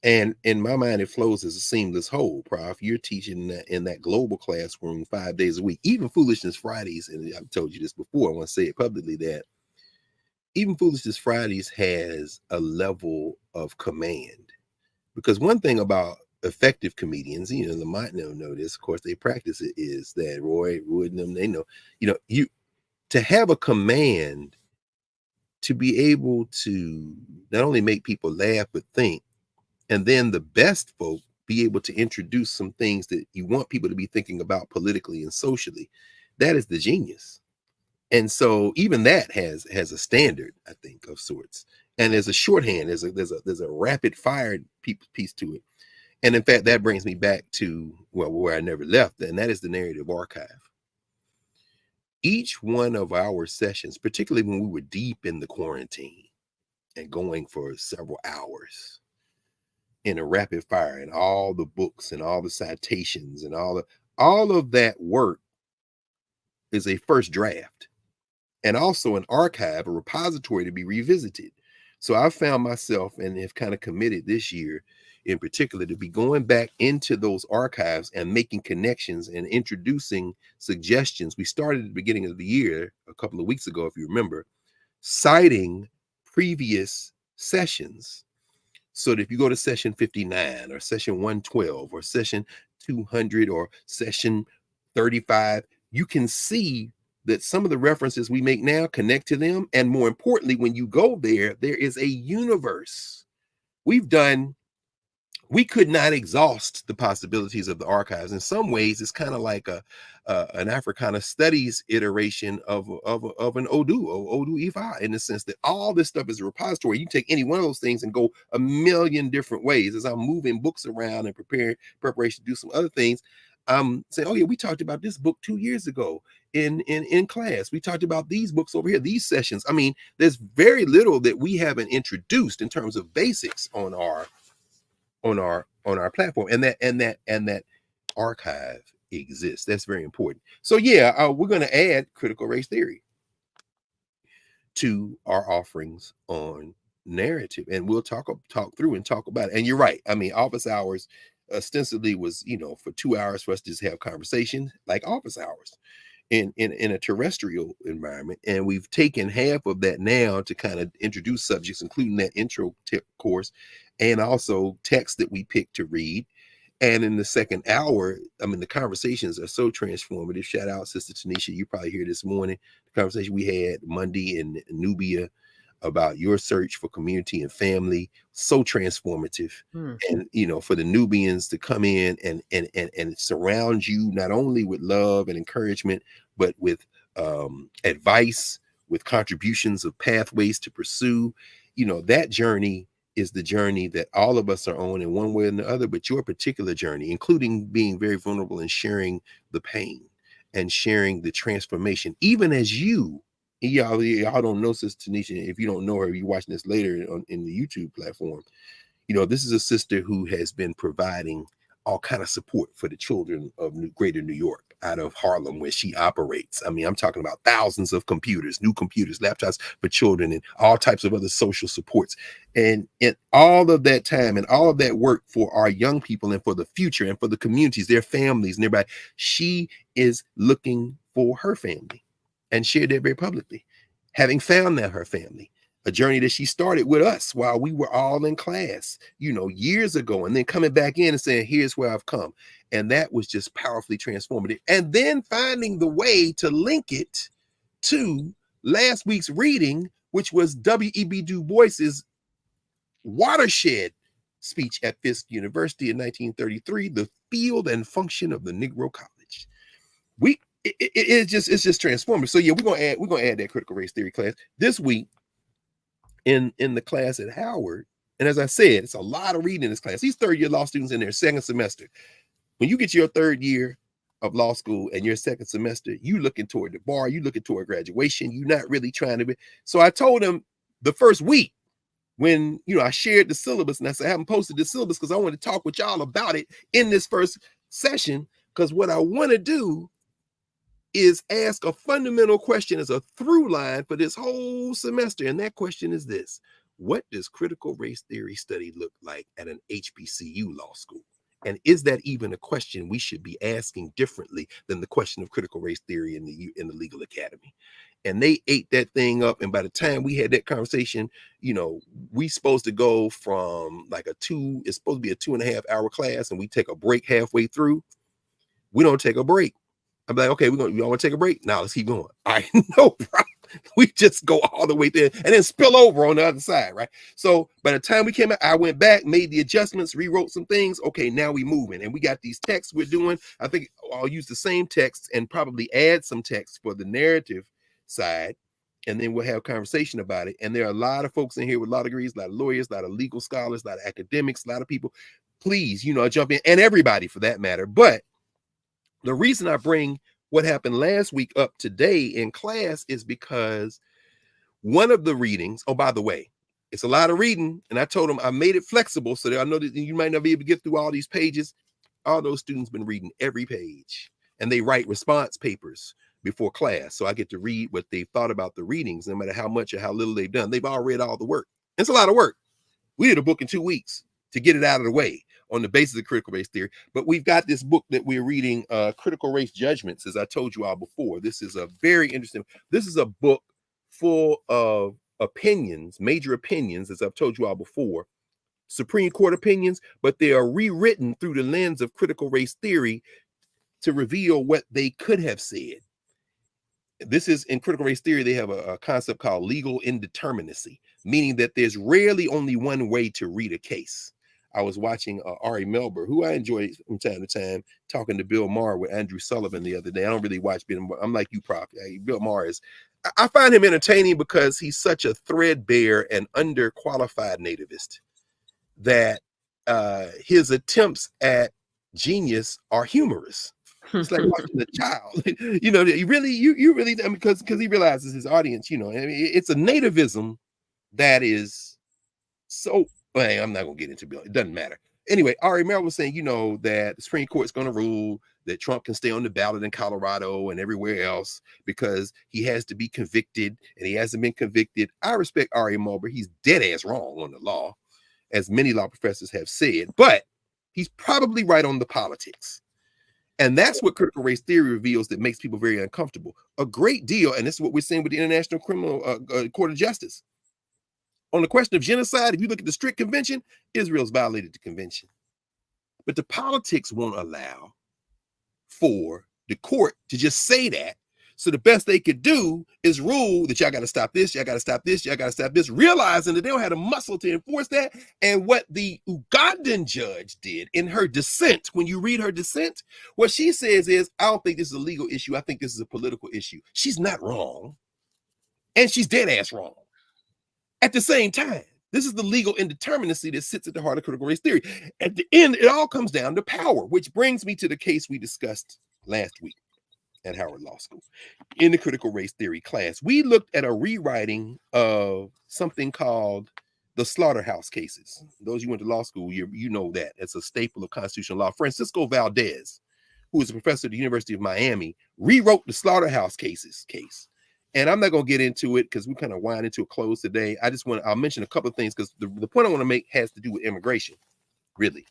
And in my mind, it flows as a seamless whole. Prof, you're teaching in that global classroom 5 days a week, even Foolishness Fridays. And I've told you this before, I want to say it publicly, that even Foolishness Fridays has a level of command. Because one thing about effective comedians, the might know this, of course, they practice it, is that Roy Wood and them, they know, you to have a command, to be able to not only make people laugh, but think, and then the best folk be able to introduce some things that you want people to be thinking about politically and socially. That is the genius. And so even that has a standard, I think, of sorts. And there's a shorthand, there's a rapid fire piece to it. And in fact, that brings me back to where I never left, and that is the narrative archive. Each one of our sessions, particularly when we were deep in the quarantine and going for several hours in a rapid fire, and all the books and all the citations and all of that work is a first draft, and also an archive, a repository to be revisited. So I found myself, and have kind of committed this year in particular, to be going back into those archives and making connections and introducing suggestions. We started at the beginning of the year, a couple of weeks ago, if you remember, citing previous sessions. So that if you go to session 59 or session 112 or session 200 or session 35, you can see that some of the references we make now connect to them. And more importantly, when you go there, there is a universe. We could not exhaust the possibilities of the archives. In some ways, it's kind of like an Africana studies iteration of an Odu Ifa, in the sense that all this stuff is a repository. You take any one of those things and go a million different ways. As I'm moving books around and preparation to do some other things, I'm saying, oh yeah, we talked about this book 2 years ago in class. We talked about these books over here, these sessions. I mean, there's very little that we haven't introduced in terms of basics on our platform, and that archive exists. That's very important. So yeah, we're going to add critical race theory to our offerings on narrative, and we'll talk through and talk about it. And you're right, I mean, office hours ostensibly was for 2 hours for us to just have conversation like office hours in a terrestrial environment, and we've taken half of that now to kind of introduce subjects, including that intro course, and also text that we pick to read. And in the second hour, I mean, the conversations are so transformative. Shout out, Sister Tanisha, you probably hear this morning the conversation we had Monday in Nubia about your search for community and family, so transformative. And for the Nubians to come in and surround you not only with love and encouragement, but with advice, with contributions of pathways to pursue. That journey is the journey that all of us are on in one way or the other, but your particular journey, including being very vulnerable and sharing the pain and sharing the transformation, even as y'all don't know Sister Tanisha. If you don't know her, you're watching this later in the YouTube platform. This is a sister who has been providing all kind of support for the children of greater New York, out of Harlem, where she operates. I mean, I'm talking about thousands of computers, new computers, laptops for children, and all types of other social supports. And all of that time and all of that work for our young people and for the future and for the communities, their families and everybody, she is looking for her family and shared that very publicly, having found that her family. A journey that she started with us while we were all in class, years ago, and then coming back in and saying, here's where I've come. And that was just powerfully transformative. And then finding the way to link it to last week's reading, which was W.E.B. Du Bois's watershed speech at Fisk University in 1933, The Field and Function of the Negro College. It's just transformative. So yeah, we're gonna add that critical race theory class this week in the class at Howard. And as I said, it's a lot of reading in this class. These third-year law students in their second semester. When you get your third year of law school and your second semester, you looking toward the bar, you looking toward graduation, you're not really trying to be. So I told them the first week when I shared the syllabus, and I said, I haven't posted the syllabus because I want to talk with y'all about it in this first session, because what I want to do is ask a fundamental question as a through line for this whole semester. And that question is this: what does critical race theory study look like at an HBCU law school? And is that even a question we should be asking differently than the question of critical race theory in the legal academy? And they ate that thing up. And by the time we had that conversation, we supposed to go from like it's supposed to be a 2.5 hour class, and we take a break halfway through. We don't take a break. I'm like, okay, you want to take a break? Now let's keep going. All right, no problem. We just go all the way there and then spill over on the other side, right? So by the time we came out, I went back, made the adjustments, rewrote some things. Okay, now we moving, and we got these texts we're doing. I think I'll use the same texts and probably add some text for the narrative side, and then we'll have a conversation about it. And there are a lot of folks in here with a lot of degrees, a lot of lawyers, a lot of legal scholars, a lot of academics, a lot of people. Please, jump in, and everybody for that matter. But the reason I bring what happened last week up today in class is because one of the readings, oh, by the way, it's a lot of reading, and I told them I made it flexible so that I know that you might not be able to get through all these pages. All those students been reading every page, and they write response papers before class. So I get to read what they thought about the readings, no matter how much or how little they've done. They've all read all the work. It's a lot of work. We did a book in 2 weeks to get it out of the way on the basis of critical race theory. But we've got this book that we're reading, Critical Race Judgments, as I told you all before. This is a very interesting, this is a book full of opinions, major opinions, as I've told you all before, Supreme Court opinions, but they are rewritten through the lens of critical race theory to reveal what they could have said. This is in critical race theory, they have a concept called legal indeterminacy, meaning that there's rarely only one way to read a case. I was watching Ari Melber, who I enjoy from time to time, talking to Bill Maher with Andrew Sullivan the other day. I don't really watch Bill. I'm like you, Prof. Bill Maher is, I find him entertaining because he's such a threadbare and underqualified nativist that his attempts at genius are humorous. It's like watching a child, you really, because he realizes his audience, it's a nativism that is so, well, I'm not going to get into it. It doesn't matter. Anyway, Ari Merrill was saying, that the Supreme Court is going to rule that Trump can stay on the ballot in Colorado and everywhere else because he has to be convicted and he hasn't been convicted. I respect Ari Melber. He's dead ass wrong on the law, as many law professors have said, but he's probably right on the politics. And that's what critical race theory reveals that makes people very uncomfortable. A great deal, and this is what we're seeing with the International Criminal Court of Justice. On the question of genocide, if you look at the strict convention, Israel's violated the convention. But the politics won't allow for the court to just say that. So the best they could do is rule that y'all got to stop this, y'all got to stop this, y'all got to stop this, realizing that they don't have the muscle to enforce that. And what the Ugandan judge did in her dissent, when you read her dissent, what she says is, I don't think this is a legal issue. I think this is a political issue. She's not wrong. And she's dead ass wrong. At the same time, this is the legal indeterminacy that sits at the heart of critical race theory. At the end, it all comes down to power, which brings me to the case we discussed last week at Howard Law School. In the critical race theory class, we looked at a rewriting of something called the slaughterhouse cases. Those you went to law school, you know that. It's a staple of constitutional law. Francisco Valdez, who is a professor at the University of Miami, rewrote the slaughterhouse case. And I'm not going to get into it because we kind of wind into a close today. I'll mention a couple of things because the point I want to make has to do with immigration, really.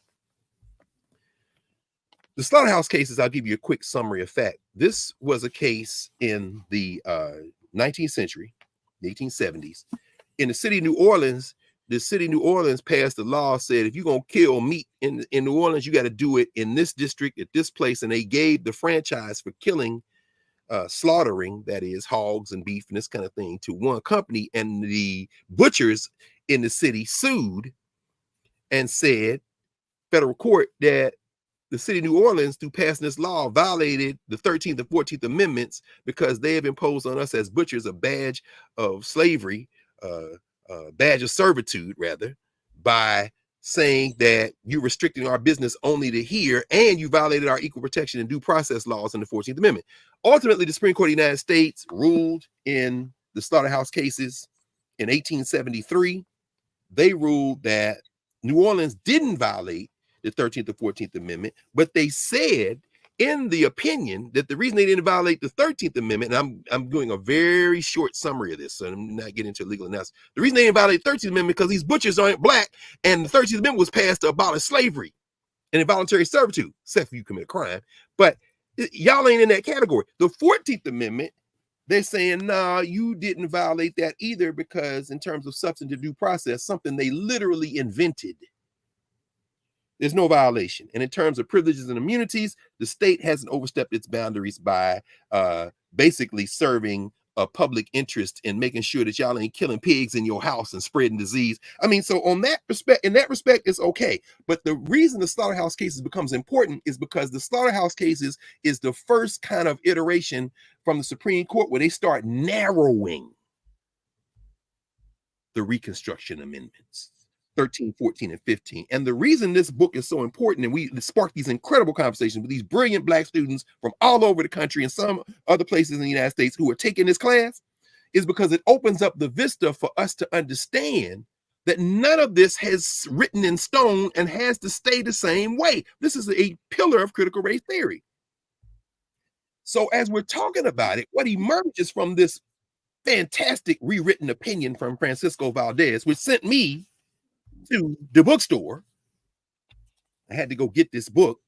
The slaughterhouse cases, I'll give you a quick summary of fact. This was a case in the 19th century, the 1870s. In the city of New Orleans, the city of New Orleans passed a law, said if you're going to kill meat in New Orleans, you got to do it in this district at this place. And they gave the franchise for killing, slaughtering, that is hogs and beef and this kind of thing, to one company. And the butchers in the city sued and said, federal court, that the city of New Orleans, through passing this law, violated the 13th and 14th Amendments because they have imposed on us as butchers a badge of slavery, badge of servitude, rather, by saying that you're restricting our business only to here, and you violated our equal protection and due process laws in the 14th Amendment. Ultimately, the Supreme Court of the United States ruled in the slaughterhouse cases in 1873. They ruled that New Orleans didn't violate the 13th or 14th Amendment, but they said in the opinion that the reason they didn't violate the 13th Amendment, and I'm doing a very short summary of this, so I'm not getting into legal analysis. The reason they didn't violate the 13th Amendment because these butchers aren't black, and the 13th Amendment was passed to abolish slavery and involuntary servitude, except for you commit a crime. But y'all ain't in that category. The 14th Amendment, they're saying, nah, you didn't violate that either, because in terms of substantive due process, something they literally invented, there's no violation. And in terms of privileges and immunities, the state hasn't overstepped its boundaries by basically serving a public interest in making sure that y'all ain't killing pigs in your house and spreading disease. I mean, so on that respect, in that respect, it's okay. But the reason the slaughterhouse cases becomes important is because the slaughterhouse cases is the first kind of iteration from the Supreme Court where they start narrowing the Reconstruction Amendments. 13, 14, and 15. And the reason this book is so important, and we sparked these incredible conversations with these brilliant black students from all over the country and some other places in the United States who are taking this class, is because it opens up the vista for us to understand that none of this has written in stone and has to stay the same way. This is a pillar of critical race theory. So as we're talking about it, what emerges from this fantastic rewritten opinion from Francisco Valdez, which sent me to the bookstore. I had to go get this book.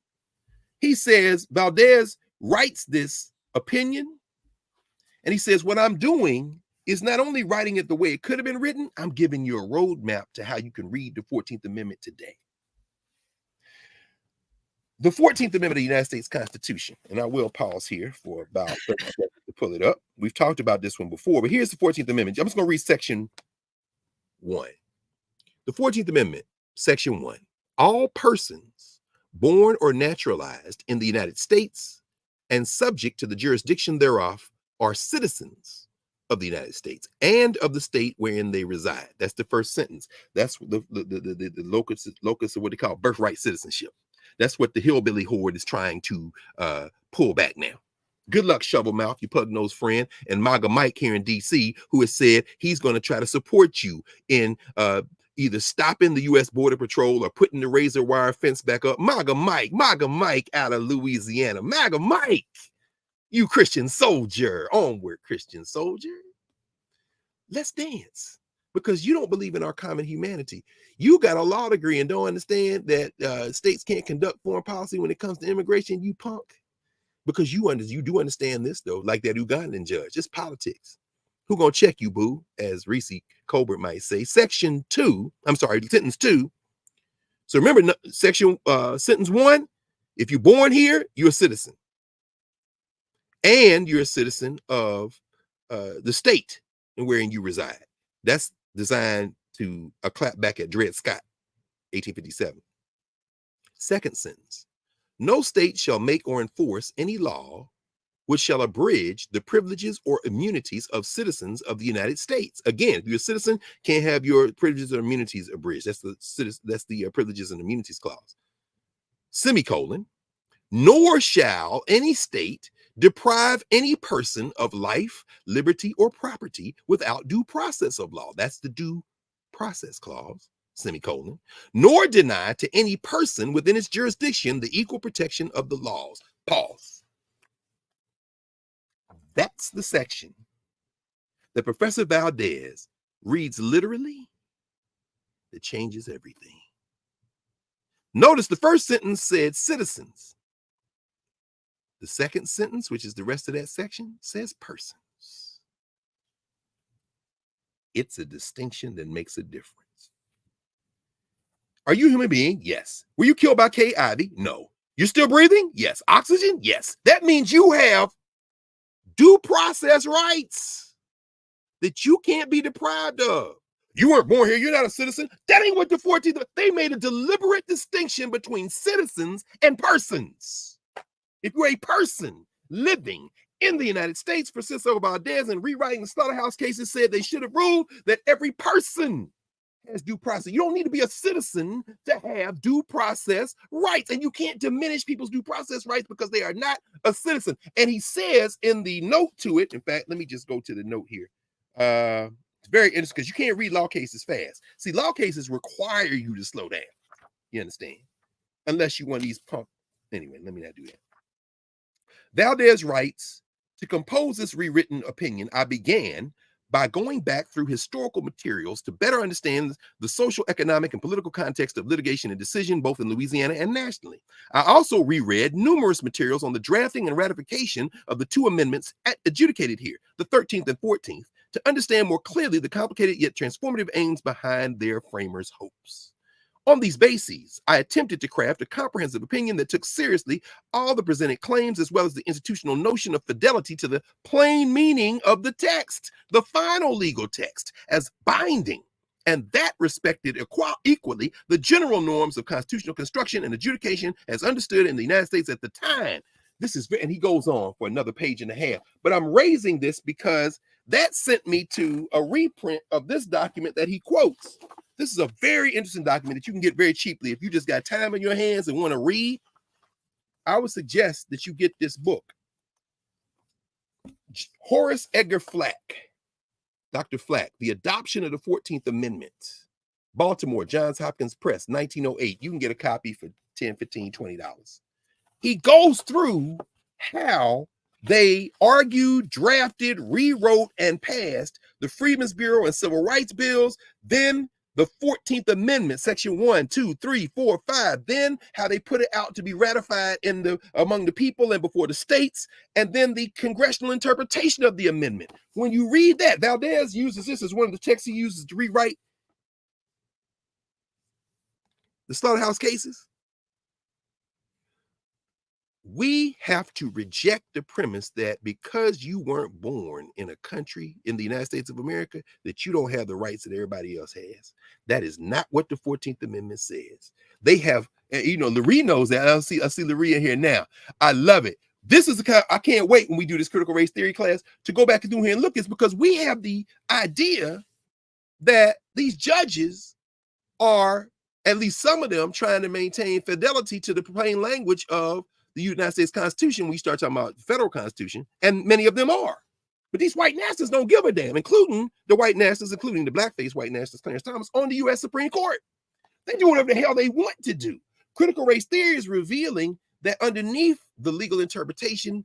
He says, Valdez writes this opinion, and he says, what I'm doing is not only writing it the way it could have been written, I'm giving you a roadmap to how you can read the 14th Amendment today. The 14th Amendment of the United States Constitution, and I will pause here for about 30 seconds to pull it up. We've talked about this one before, but here's the 14th Amendment. I'm just going to read section 1. The 14th Amendment, section 1, all persons born or naturalized in the United States and subject to the jurisdiction thereof are citizens of the United States and of the state wherein they reside. That's the first sentence. That's the locus of what they call birthright citizenship. That's what the hillbilly horde is trying to pull back now. Good luck, shovel mouth, you pug nose friend, and MAGA Mike here in DC, who has said he's going to try to support you in either stopping the U.S. Border Patrol or putting the razor wire fence back up. MAGA Mike out of Louisiana. MAGA Mike, you Christian soldier. Onward, Christian soldier. Let's dance. Because you don't believe in our common humanity. You got a law degree and don't understand that states can't conduct foreign policy when it comes to immigration, you punk. Because you do understand this, though, like that Ugandan judge. It's politics. Who gonna check you, boo? As Reese Colbert might say. Sentence 2. So remember, sentence 1, if you're born here, you're a citizen. And you're a citizen of the state and wherein you reside. That's designed to a clap back at Dred Scott, 1857. Second sentence. No state shall make or enforce any law which shall abridge the privileges or immunities of citizens of the United States. Again, if you're a citizen, can't have your privileges or immunities abridged. That's the privileges and immunities clause. Semicolon. Nor shall any state deprive any person of life, liberty, or property without due process of law. That's the due process clause. Semicolon. Nor deny to any person within its jurisdiction the equal protection of the laws. Pause. That's the section that Professor Valdez reads literally that changes everything. Notice the first sentence said citizens. The second sentence, which is the rest of that section, says persons. It's a distinction that makes a difference. Are you a human being? Yes. Were you killed by K. Ivy? No. You're still breathing? Yes. Oxygen? Yes. That means you have due process rights that you can't be deprived of. You weren't born here. You're not a citizen. That ain't what the 14th. They made a deliberate distinction between citizens and persons. If you're a person living in the United States, Francisco Valdez, and rewriting the slaughterhouse cases, said they should have ruled that every person has due process. You don't need to be a citizen to have due process rights, and you can't diminish people's due process rights because they are not a citizen. And he says in the note to it, in fact, let me just go to the note here. It's very interesting because you can't read law cases fast. See, law cases require you to slow down. You understand? Unless you want these pump. Anyway, let me not do that. Valdez writes, to compose this rewritten opinion, I began by going back through historical materials to better understand the social, economic, and political context of litigation and decision, both in Louisiana and nationally. I also reread numerous materials on the drafting and ratification of the two amendments adjudicated here, the 13th and 14th, to understand more clearly the complicated yet transformative aims behind their framers' hopes. On these bases, I attempted to craft a comprehensive opinion that took seriously all the presented claims as well as the institutional notion of fidelity to the plain meaning of the text, the final legal text, as binding, and that respected equally the general norms of constitutional construction and adjudication as understood in the United States at the time. This is, and he goes on for another page and a half, but I'm raising this because that sent me to a reprint of this document that he quotes. This is a very interesting document that you can get very cheaply. If you just got time in your hands and want to read, I would suggest that you get this book. Horace Edgar Flack, Dr. Flack, The Adoption of the 14th Amendment, Baltimore, Johns Hopkins Press, 1908. You can get a copy for $10, $15, $20. He goes through how they argued, drafted, rewrote, and passed the Freedmen's Bureau and Civil Rights Bills, then the 14th Amendment, section 1, 2, 3, 4, 5, then how they put it out to be ratified among the people and before the states, and then the congressional interpretation of the amendment. When you read that, Valdez uses this as one of the texts he uses to rewrite the slaughterhouse cases. We have to reject the premise that because you weren't born in a country in the United States of America, that you don't have the rights that everybody else has. That is not what the 14th Amendment says. They have, Lurie knows that. I see Lurie in here now. I love it. This is the kind, I can't wait when we do this critical race theory class to go back and do here and look at this, because we have the idea that these judges are, at least some of them, trying to maintain fidelity to the plain language of the United States Constitution. We start talking about the federal Constitution, and many of them are. But these white nationalists don't give a damn, including the white nationalists, including the blackface white nationalist Clarence Thomas on the U.S. Supreme Court. They do whatever the hell they want to do. Critical race theory is revealing that underneath the legal interpretation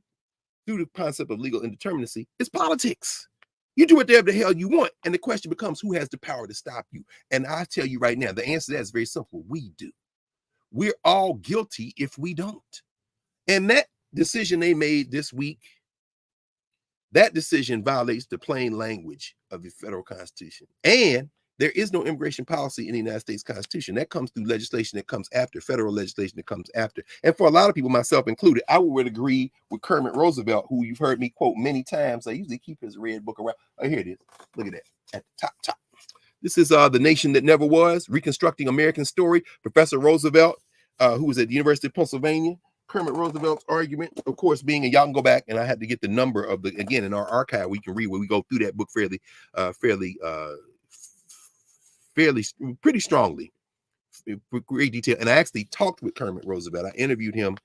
through the concept of legal indeterminacy is politics. You do whatever the hell you want, and the question becomes, who has the power to stop you? And I tell you right now, the answer to that is very simple. We do. We're all guilty if we don't. And that decision they made this week, that decision violates the plain language of the federal Constitution. And there is no immigration policy in the United States Constitution. That comes through legislation that comes after, federal legislation that comes after. And for a lot of people, myself included, I would agree with Kermit Roosevelt, who you've heard me quote many times. I usually keep his red book around. Oh, here it is. Look at that at the top. This is The Nation That Never Was, Reconstructing American Story. Professor Roosevelt, who was at the University of Pennsylvania. Kermit Roosevelt's argument, of course, being, and y'all can go back, and I had to get the number of the, again, in our archive, we can read where we go through that book pretty strongly, with great detail. And I actually talked with Kermit Roosevelt. I interviewed him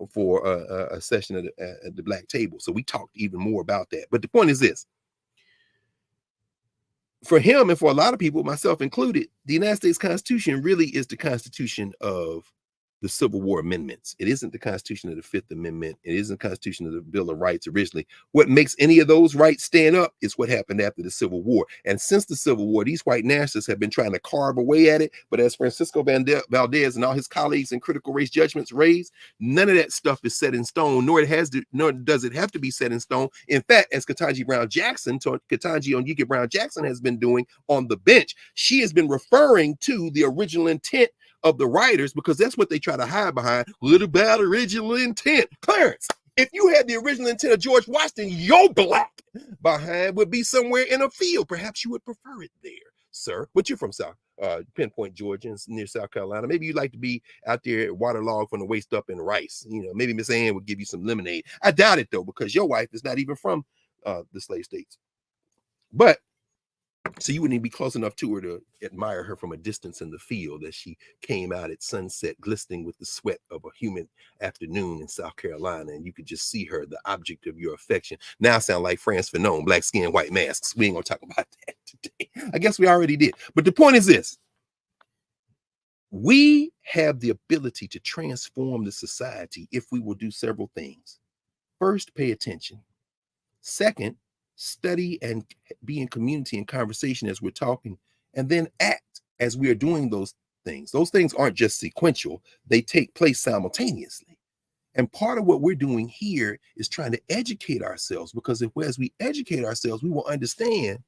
for a session at the Black Table. So we talked even more about that. But the point is this. For him, and for a lot of people, myself included, the United States Constitution really is the Constitution of the Civil War amendments. It isn't the Constitution of the Fifth Amendment. It isn't the Constitution of the Bill of Rights originally. What makes any of those rights stand up is what happened after the Civil War. And since the Civil War, these white nationalists have been trying to carve away at it. But as Francisco Valdez and all his colleagues in critical race judgments raised, none of that stuff is set in stone, nor does it have to be set in stone. In fact, as Ketanji Brown Jackson has been doing on the bench, she has been referring to the original intent of the writers, because that's what they try to hide behind. What about original intent? Clarence, if you had the original intent of George Washington, your black behind would be somewhere in a field. Perhaps you would prefer it there, sir. But you're from Pinpoint, Georgia, near South Carolina. Maybe you'd like to be out there waterlogged from the waist up in rice. Maybe Miss Ann would give you some lemonade. I doubt it, though, because your wife is not even from the slave states. But so you wouldn't even be close enough to her to admire her from a distance in the field as she came out at sunset, glistening with the sweat of a humid afternoon in South Carolina. And you could just see her, the object of your affection. Now I sound like Frantz Fanon, black skin, white masks. We ain't gonna talk about that today. I guess we already did. But the point is this. We have the ability to transform the society if we will do several things. First, pay attention. Second, study and be in community and conversation as we're talking, and then act as we are doing those things. Those things aren't just sequential, they take place simultaneously. And part of what we're doing here is trying to educate ourselves, because as we educate ourselves, we will understand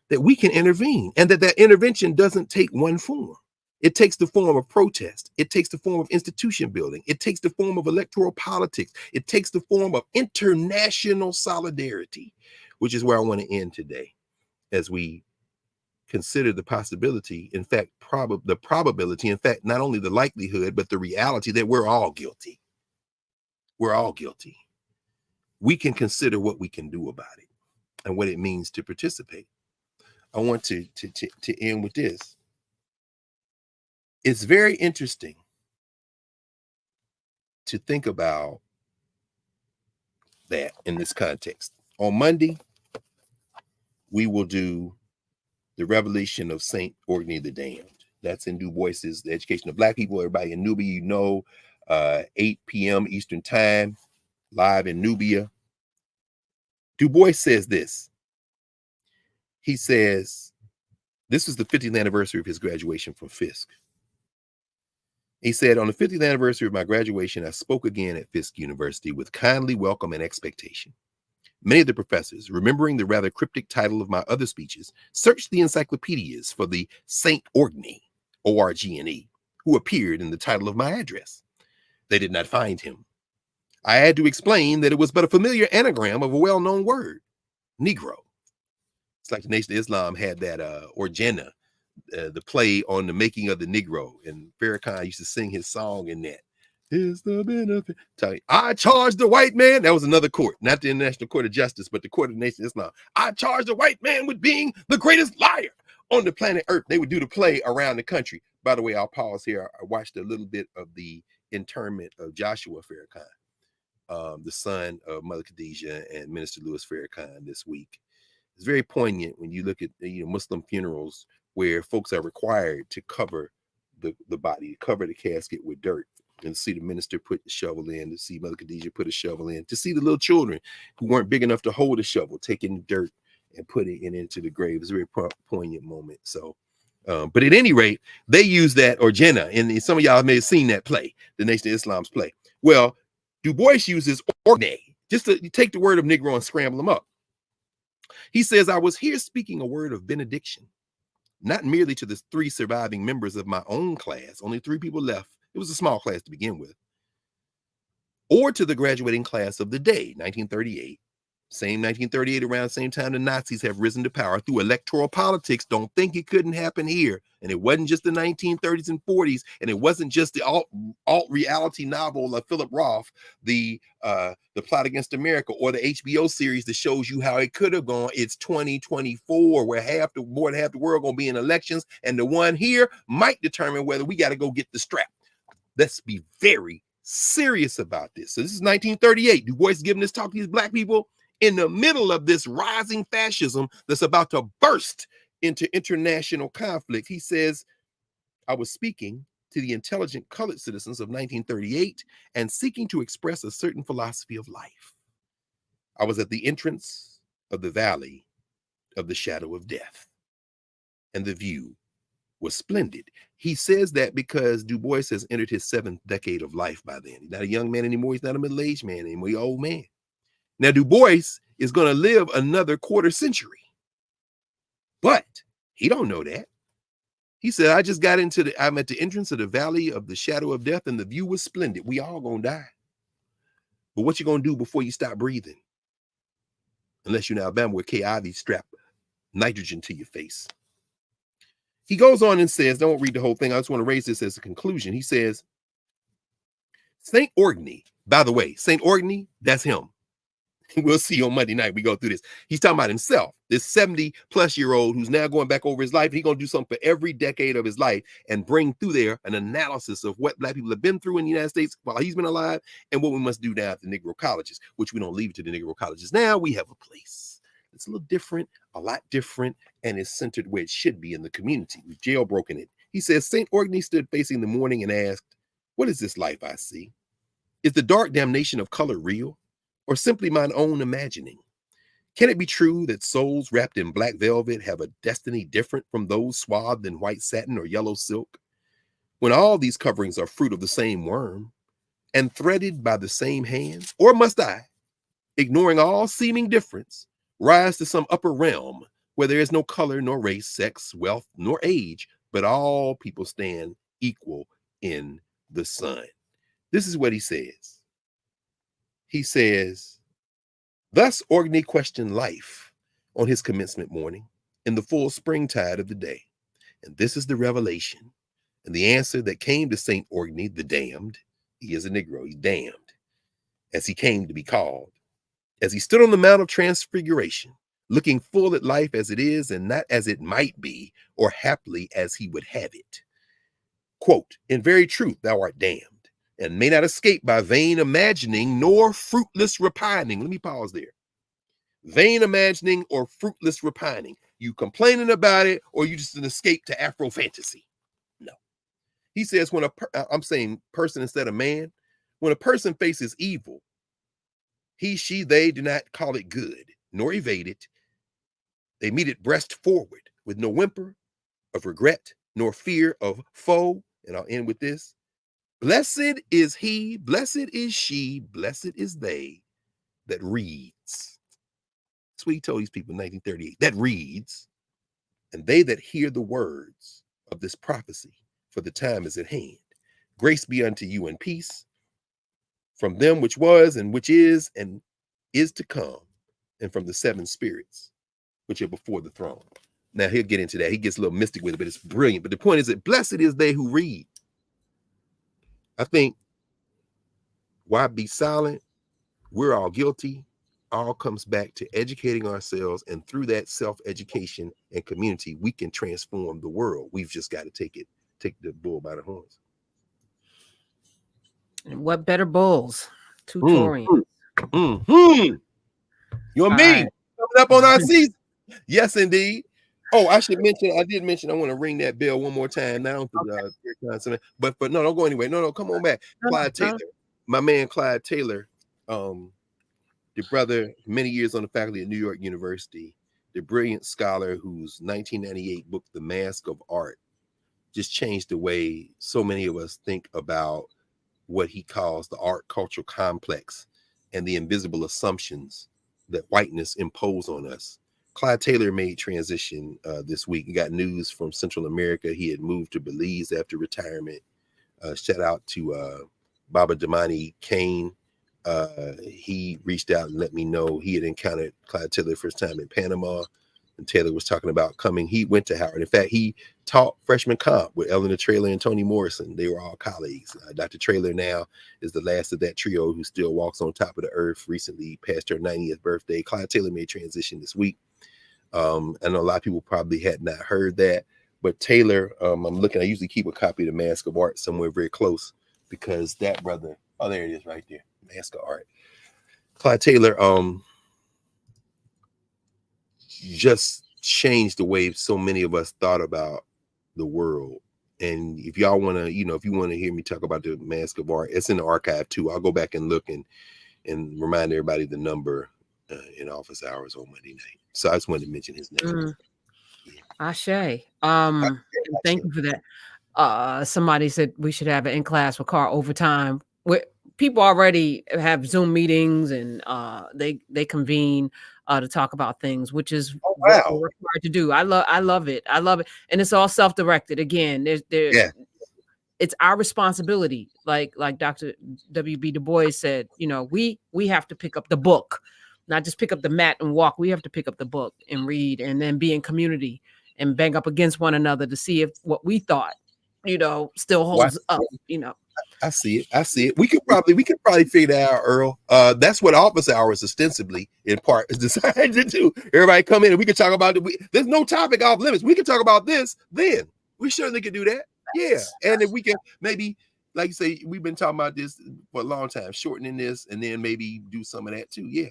that we can intervene, and that intervention doesn't take one form. It takes the form of protest. It takes the form of institution building. It takes the form of electoral politics. It takes the form of international solidarity, which is where I want to end today as we consider the possibility, in fact, the probability, in fact, not only the likelihood, but the reality that we're all guilty. We're all guilty. We can consider what we can do about it and what it means to participate. I want to end with this. It's very interesting to think about that in this context. On Monday, we will do the Revelation of Saint Orkney the Damned. That's in Du Bois's The Education of Black People. Everybody in Nubia, 8 p.m. Eastern Time, live in Nubia. Du Bois says this. He says, this was the 50th anniversary of his graduation from Fisk. He said, on the 50th anniversary of my graduation, I spoke again at Fisk University with kindly welcome and expectation. Many of the professors, remembering the rather cryptic title of my other speeches, searched the encyclopedias for the Saint Orkney, O-R-G-N-E, who appeared in the title of my address. They did not find him. I had to explain that it was but a familiar anagram of a well-known word, Negro. It's like the Nation of Islam had that Orgena, the play on the making of the Negro, and Farrakhan used to sing his song in that. Is the benefit? I charge the white man. That was another court, not the International Court of Justice, but the Court of the Nation of Islam. I charge the white man with being the greatest liar on the planet Earth. They would do the play around the country. By the way, I'll pause here. I watched a little bit of the interment of Joshua Farrakhan, the son of Mother Khadijah and Minister Louis Farrakhan this week. It's very poignant when you look at Muslim funerals where folks are required to cover the body, cover the casket with dirt, and see the minister put the shovel in, to see Mother Khadijah put a shovel in, to see the little children who weren't big enough to hold a shovel taking dirt and putting it into the grave. It's a very poignant moment. So, but at any rate, they use that Orgena, and some of y'all may have seen that play, the Nation of Islam's play. Well, Du Bois uses Orkney, just to take the word of Negro and scramble them up. He says, I was here speaking a word of benediction, not merely to the 3 surviving members of my own class, only 3 people left. It was a small class to begin with, or to the graduating class of the day, 1938. Same 1938, around the same time the Nazis have risen to power through electoral politics. Don't think it couldn't happen here. And it wasn't just the 1930s and 40s, and it wasn't just the alt reality novel of Philip Roth, the Plot Against America, or the HBO series that shows you how it could have gone. It's 2024, where more than half the world gonna be in elections, and the one here might determine whether we got to go get the strap. Let's be very serious about this. So this is 1938. Du Bois giving this talk to these black people in the middle of this rising fascism that's about to burst into international conflict. He says, I was speaking to the intelligent colored citizens of 1938 and seeking to express a certain philosophy of life. I was at the entrance of the valley of the shadow of death, and the view was splendid. He says that because Du Bois has entered his 7th decade of life by then. He's not a young man anymore. He's not a middle-aged man anymore. He's an old man. Now, Du Bois is going to live another quarter century, but he don't know that. He said, I just got I'm at the entrance of the valley of the shadow of death, and the view was splendid. We all going to die. But what you going to do before you stop breathing? Unless you're in Alabama where K. Ivy strap nitrogen to your face. He goes on and says, don't read the whole thing. I just want to raise this as a conclusion. He says, St. Orkney, by the way, St. Orkney, that's him. We'll see on Monday night. We go through this. He's talking about himself, this 70-plus-year-old who's now going back over his life. He's going to do something for every decade of his life and bring through there an analysis of what black people have been through in the United States while he's been alive and what we must do now at the Negro colleges, which we don't leave it to the Negro colleges. Now we have a place. It's a little different, a lot different, and is centered where it should be in the community. We've jailbroken it. He says, St. Orkney stood facing the morning and asked, what is this life I see? Is the dark damnation of color real, or simply mine own imagining? Can it be true that souls wrapped in black velvet have a destiny different from those swathed in white satin or yellow silk, when all these coverings are fruit of the same worm and threaded by the same hand? Or must I, ignoring all seeming difference, rise to some upper realm where there is no color, nor race, sex, wealth, nor age, but all people stand equal in the sun? This is what he says. He says, thus Orkney questioned life on his commencement morning in the full springtide of the day. And this is the revelation and the answer that came to St. Orkney, the damned. He is a Negro, he's damned, as he came to be called, as he stood on the Mount of Transfiguration, looking full at life as it is and not as it might be, or haply as he would have it. Quote, in very truth, thou art damned, and may not escape by vain imagining nor fruitless repining. Let me pause there. Vain imagining or fruitless repining. You complaining about it, or you just an escape to Afro fantasy? No. He says when I'm saying person instead of man, when a person faces evil, he, she, they do not call it good, nor evade it. They meet it breast forward with no whimper of regret, nor fear of foe. And I'll end with this. Blessed is he, blessed is she, blessed is they that reads. That's what he told these people in 1938. That reads, and they that hear the words of this prophecy, for the time is at hand. Grace be unto you and peace from them which was and which is to come, and from the seven spirits which are before the throne. Now he'll get into that. He gets a little mystic with it, but it's brilliant. But the point is that blessed is they who read. I think, why be silent? We're all guilty. All comes back to educating ourselves, and through that self-education and community, we can transform the world. We've just got to take the bull by the horns. And what better bulls? Tutorials. You and me coming up on our season. Yes, indeed. Oh, I did mention, I want to ring that bell one more time. Now, but no, don't go anywhere. No, come on back. Clyde Taylor, my man Clyde Taylor, the brother, many years on the faculty at New York University, the brilliant scholar whose 1998 book, The Mask of Art, just changed the way so many of us think about what he calls the art cultural complex and the invisible assumptions that whiteness impose on us. Clyde Taylor made transition this week. He got news from Central America. He had moved to Belize after retirement. Shout out to Baba Damani Kane. He reached out and let me know he had encountered Clyde Taylor first time in Panama, and Taylor was talking about coming. He went to Howard. In fact, he taught freshman comp with Eleanor Traylor and Toni Morrison. They were all colleagues. Dr. Traylor now is the last of that trio who still walks on top of the earth. Recently passed her 90th birthday. Clyde Taylor made transition this week. I know a lot of people probably had not heard that, but Taylor, I'm looking, I usually keep a copy of The Mask of Art somewhere very close, because that brother, oh, there it is right there, Mask of Art. Clyde Taylor just changed the way so many of us thought about the world. And if y'all want to, if you want to hear me talk about The Mask of Art, it's in the archive too. I'll go back and look and remind everybody the number in office hours on Monday night. So I just wanted to mention his name. Ashe. Thank you for that. Somebody said we should have it in class with Carr overtime. People already have Zoom meetings and they convene to talk about things, which is what we're required to do. I love it. And it's all self-directed. Again, it's our responsibility. Like Dr. W.B. Du Bois said, we have to pick up the book, not just pick up the mat and walk. We have to pick up the book and read, and then be in community and bang up against one another to see if what we thought, still holds up. I see it. We could probably figure that out, Earl. That's what office hours ostensibly, in part, is designed to do. Everybody come in and we can talk about it. There's no topic off limits. We can talk about this then. We certainly could do that. Yeah. And if we can maybe, like you say, we've been talking about this for a long time, shortening this, and then maybe do some of that too. Yeah.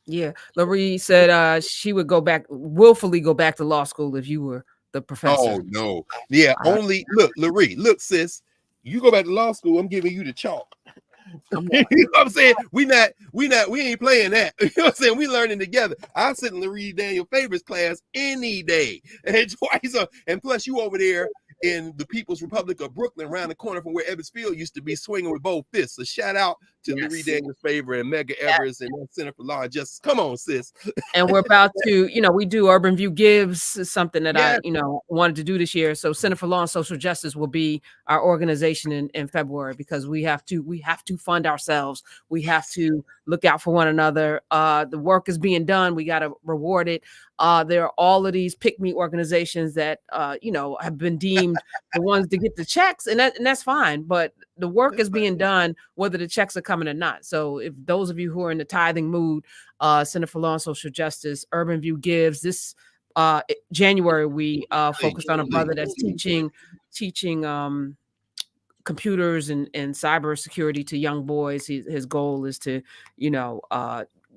Yeah. Larry said she would willfully go back to law school if you were the professor. Oh, no. Yeah. Only, look, Larry, look, sis, you go back to law school, I'm giving you the chalk. Come on. You know what I'm saying? We ain't playing that. You know what I'm saying? We learning together. I sit in the Reed Daniel Favors class any day. And twice, and plus you over there in the People's Republic of Brooklyn, around the corner from where Ebbets Field used to be, swinging with both fists. So shout out to Reed Daniel's Favor and Mega Evers and the Center for Law and Justice. Come on, sis. And we're about to, we do Urban View Gives, something that I, wanted to do this year. So Center for Law and Social Justice will be our organization in February, because we have to fund ourselves. We have to look out for one another. The work is being done. We got to reward it. There are all of these pick-me organizations that, have been deemed the ones to get the checks, and that's fine. But the work is being done, whether the checks are coming or not. So if those of you who are in the tithing mood, Center for Law and Social Justice, Urban View Gives, this January, we focused on a brother that's teaching computers and cybersecurity to young boys. His goal is to,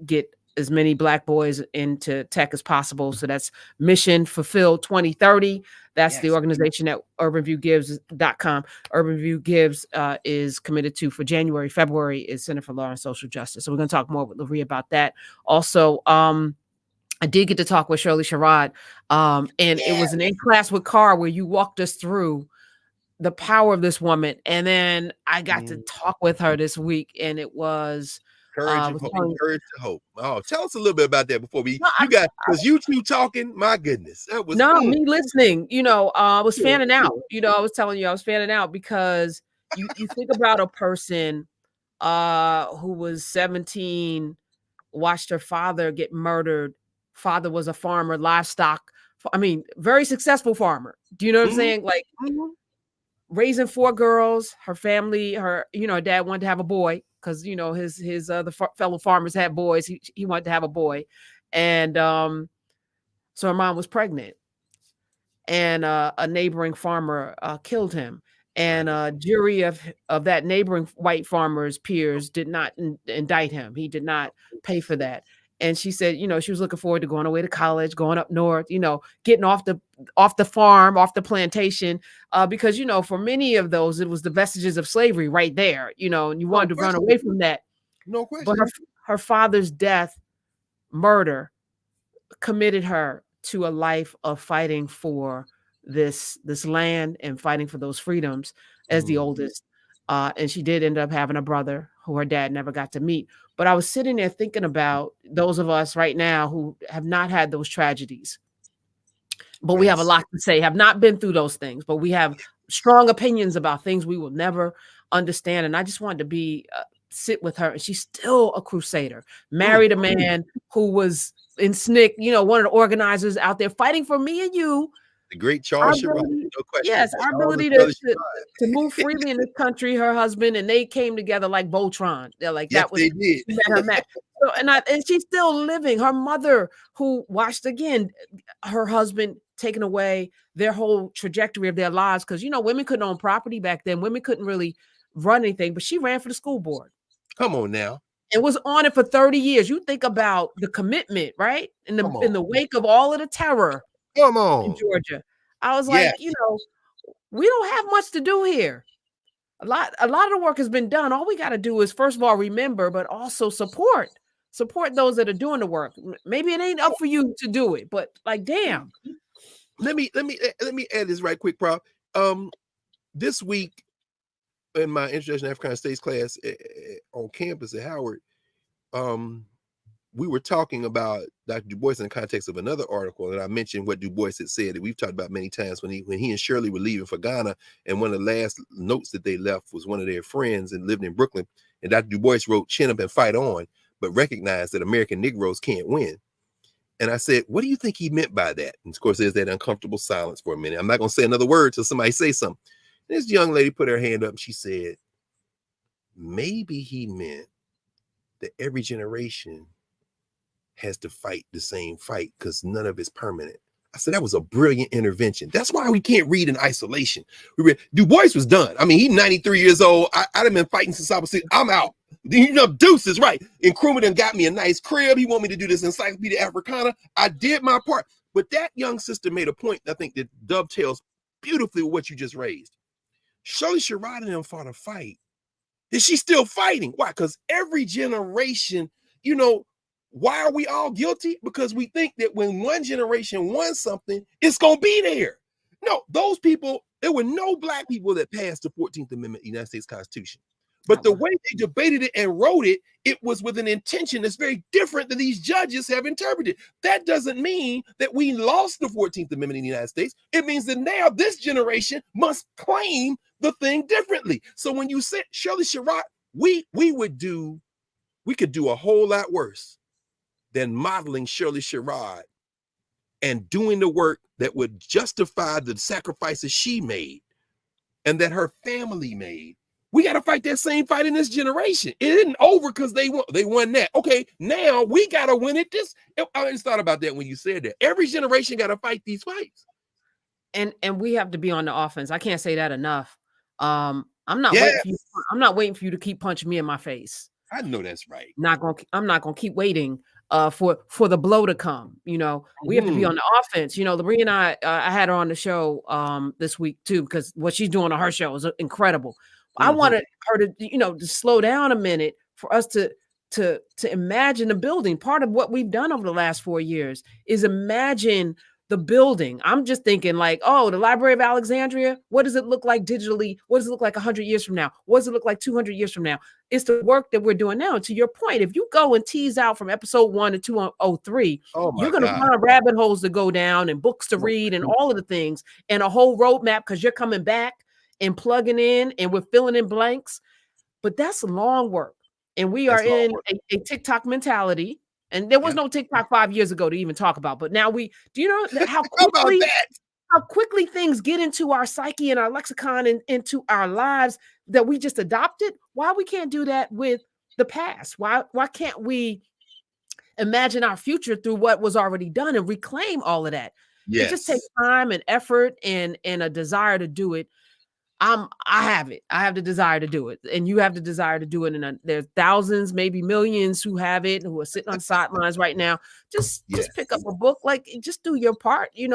get as many Black boys into tech as possible. So that's Mission Fulfilled 2030. That's the organization at urbanviewgives.com. Urban View Gives is committed to, for January, February, is Center for Law and Social Justice. So we're going to talk more with Loree about that. Also, I did get to talk with Shirley Sherrod, and it was an in-class with Carr where you walked us through the power of this woman. And then I got to talk with her this week, and it was Courage to hope. Oh, tell us a little bit about that before because you two talking, my goodness. That was me listening. I was fanning out. I was telling you, I was fanning out because you think about a person who was 17, watched her father get murdered. Father was a farmer, livestock. Very successful farmer. Do you know what I'm saying? Like, raising 4 girls, her family, her dad wanted to have a boy, because his other fellow farmers had boys. He wanted to have a boy, and so her mom was pregnant, and a neighboring farmer killed him, and a jury of that neighboring white farmer's peers did not indict him. He did not pay for that. And she said, she was looking forward to going away to college, going up north, getting off the farm, off the plantation, because, for many of those, it was the vestiges of slavery right there, and you wanted to run away from that. No question. But her father's death, murder, committed her to a life of fighting for this land and fighting for those freedoms as the oldest. And she did end up having a brother who her dad never got to meet. But I was sitting there thinking about those of us right now who have not had those tragedies, but we have a lot to say, have not been through those things, but we have strong opinions about things we will never understand. And I just wanted to sit with her. And she's still a crusader, married a man who was in SNCC, one of the organizers out there fighting for me and you. The great Charles Sherrod, no question. Yes, our ability to move freely in this country, her husband, and they came together like Voltron. They're like, that was, they did. Her match. So, and she's still living. Her mother, who watched again her husband taken away, their whole trajectory of their lives, because women couldn't own property back then. Women couldn't really run anything, but she ran for the school board. Come on now. It was on it for 30 years. You think about the commitment, right? In the wake of all of the terror. Come on. In Georgia. I was like, we don't have much to do here. A lot of the work has been done. All we got to do is, first of all, remember, but also support those that are doing the work. Maybe it ain't up for you to do it, but like, damn. Let me add this right quick, Prof. This week in my Introduction to African States class on campus at Howard, we were talking about Dr. Du Bois in the context of another article, and I mentioned what Du Bois had said that we've talked about many times when he and Shirley were leaving for Ghana, and one of the last notes that they left was one of their friends and lived in Brooklyn, and Dr. Du Bois wrote, "Chin up and fight on, but recognize that American Negroes can't win." And I said, what do you think he meant by that? And of course, there's that uncomfortable silence for a minute. I'm not going to say another word till somebody say something. And this young lady put her hand up and she said, maybe he meant that every generation has to fight the same fight because none of it's permanent. I said, that was a brilliant intervention. That's why we can't read in isolation. Du Bois was done. I mean, he's 93 years old. I'd have been fighting since I was 6. I'm out. Deuce is right. And Nkrumah done got me a nice crib. He want me to do this Encyclopedia Africana. I did my part. But that young sister made a point, I think, that dovetails beautifully with what you just raised. Shirley Sherrod and them fought a fight Is she still fighting? Why? Because every generation, you know, why are we all guilty? Because we think that when one generation wants something, it's going to be there. No, those people, there were no black people that passed the 14th Amendment of the United States Constitution. But the way they debated it and wrote it, it was with an intention that's very different than these judges have interpreted. That doesn't mean that we lost the 14th Amendment in the United States. It means that now this generation must claim the thing differently. So when you said Shirley Sherrod, we could do a whole lot worse than modeling Shirley Sherrod and doing the work that would justify the sacrifices she made and that her family made. We got to fight that same fight in this generation. It isn't over because they won that. Okay, now we got to win it. I just thought about that when you said that. Every generation got to fight these fights. And we have to be on the offense. I can't say that enough. I'm not waiting for you to keep punching me in my face. I know that's right. I'm not gonna keep waiting for the blow to come. You know, we have to be on the offense. You know, Loree and I had her on the show this week too, because what she's doing on her show is incredible. I wanted her to, to slow down a minute for us to imagine the building. Part of what we've done over the last 4 years is imagine the building. I'm just thinking like, oh, the Library of Alexandria, what does it look like digitally? What does it look like 100 years from now? What does it look like 200 years from now? It's the work that we're doing now. To your point, if you go and tease out from episode 1 to 203, you're going to find rabbit holes to go down and books to read and all of the things and a whole roadmap because you're coming back and plugging in and we're filling in blanks. But that's long work. And we are in a TikTok mentality. And there was no TikTok 5 years ago to even talk about. But now do you know how quickly things get into our psyche and our lexicon and into our lives that we just adopted? Why we can't do that with the past? Why can't we imagine our future through what was already done and reclaim all of that? It just takes time and effort and a desire to do it. I have it. I have the desire to do it, and you have the desire to do it. And there's thousands, maybe millions, who have it, who are sitting on sidelines right now. Just pick up a book, just do your part. Shirley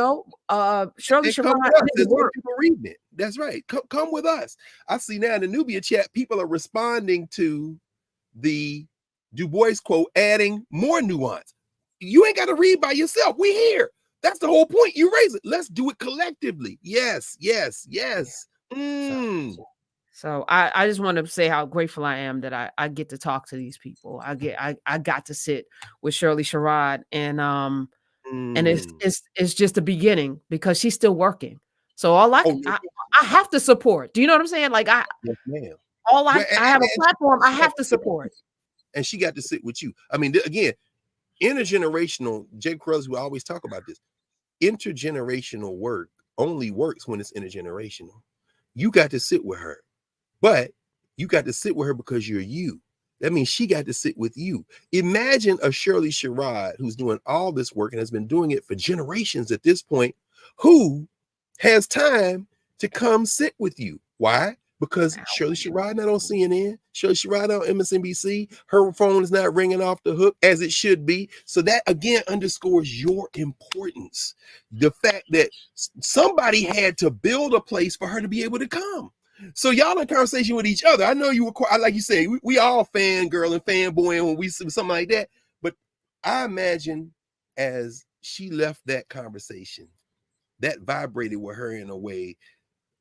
Sherrod, people reading it. That's right. Come with us. I see now in the Nubia chat, people are responding to the Du Bois quote, adding more nuance. You ain't got to read by yourself. We here. That's the whole point. You raise it. Let's do it collectively. Yes. So I just want to say how grateful I am that I get to talk to these people. I got to sit with Shirley Sherrod and it's just the beginning because she's still working. So I have to support. Do you know what I'm saying? Like I have a platform I have to support. And she got to sit with you. I mean, again, intergenerational, Jay Cruz, we always talk about this. Intergenerational work only works when it's intergenerational. You got to sit with her, but you got to sit with her because you're you. That means she got to sit with you. Imagine a Shirley Sherrod who's doing all this work and has been doing it for generations at this point, who has time to come sit with you. Why? Because Shirley Sherrod not on CNN, Shirley Sherrod on MSNBC, her phone is not ringing off the hook as it should be. So that again underscores your importance. The fact that somebody had to build a place for her to be able to come. So y'all in conversation with each other. I know you were quite, like you say, we all fangirl and fanboy when we see something like that. But I imagine as she left that conversation, that vibrated with her in a way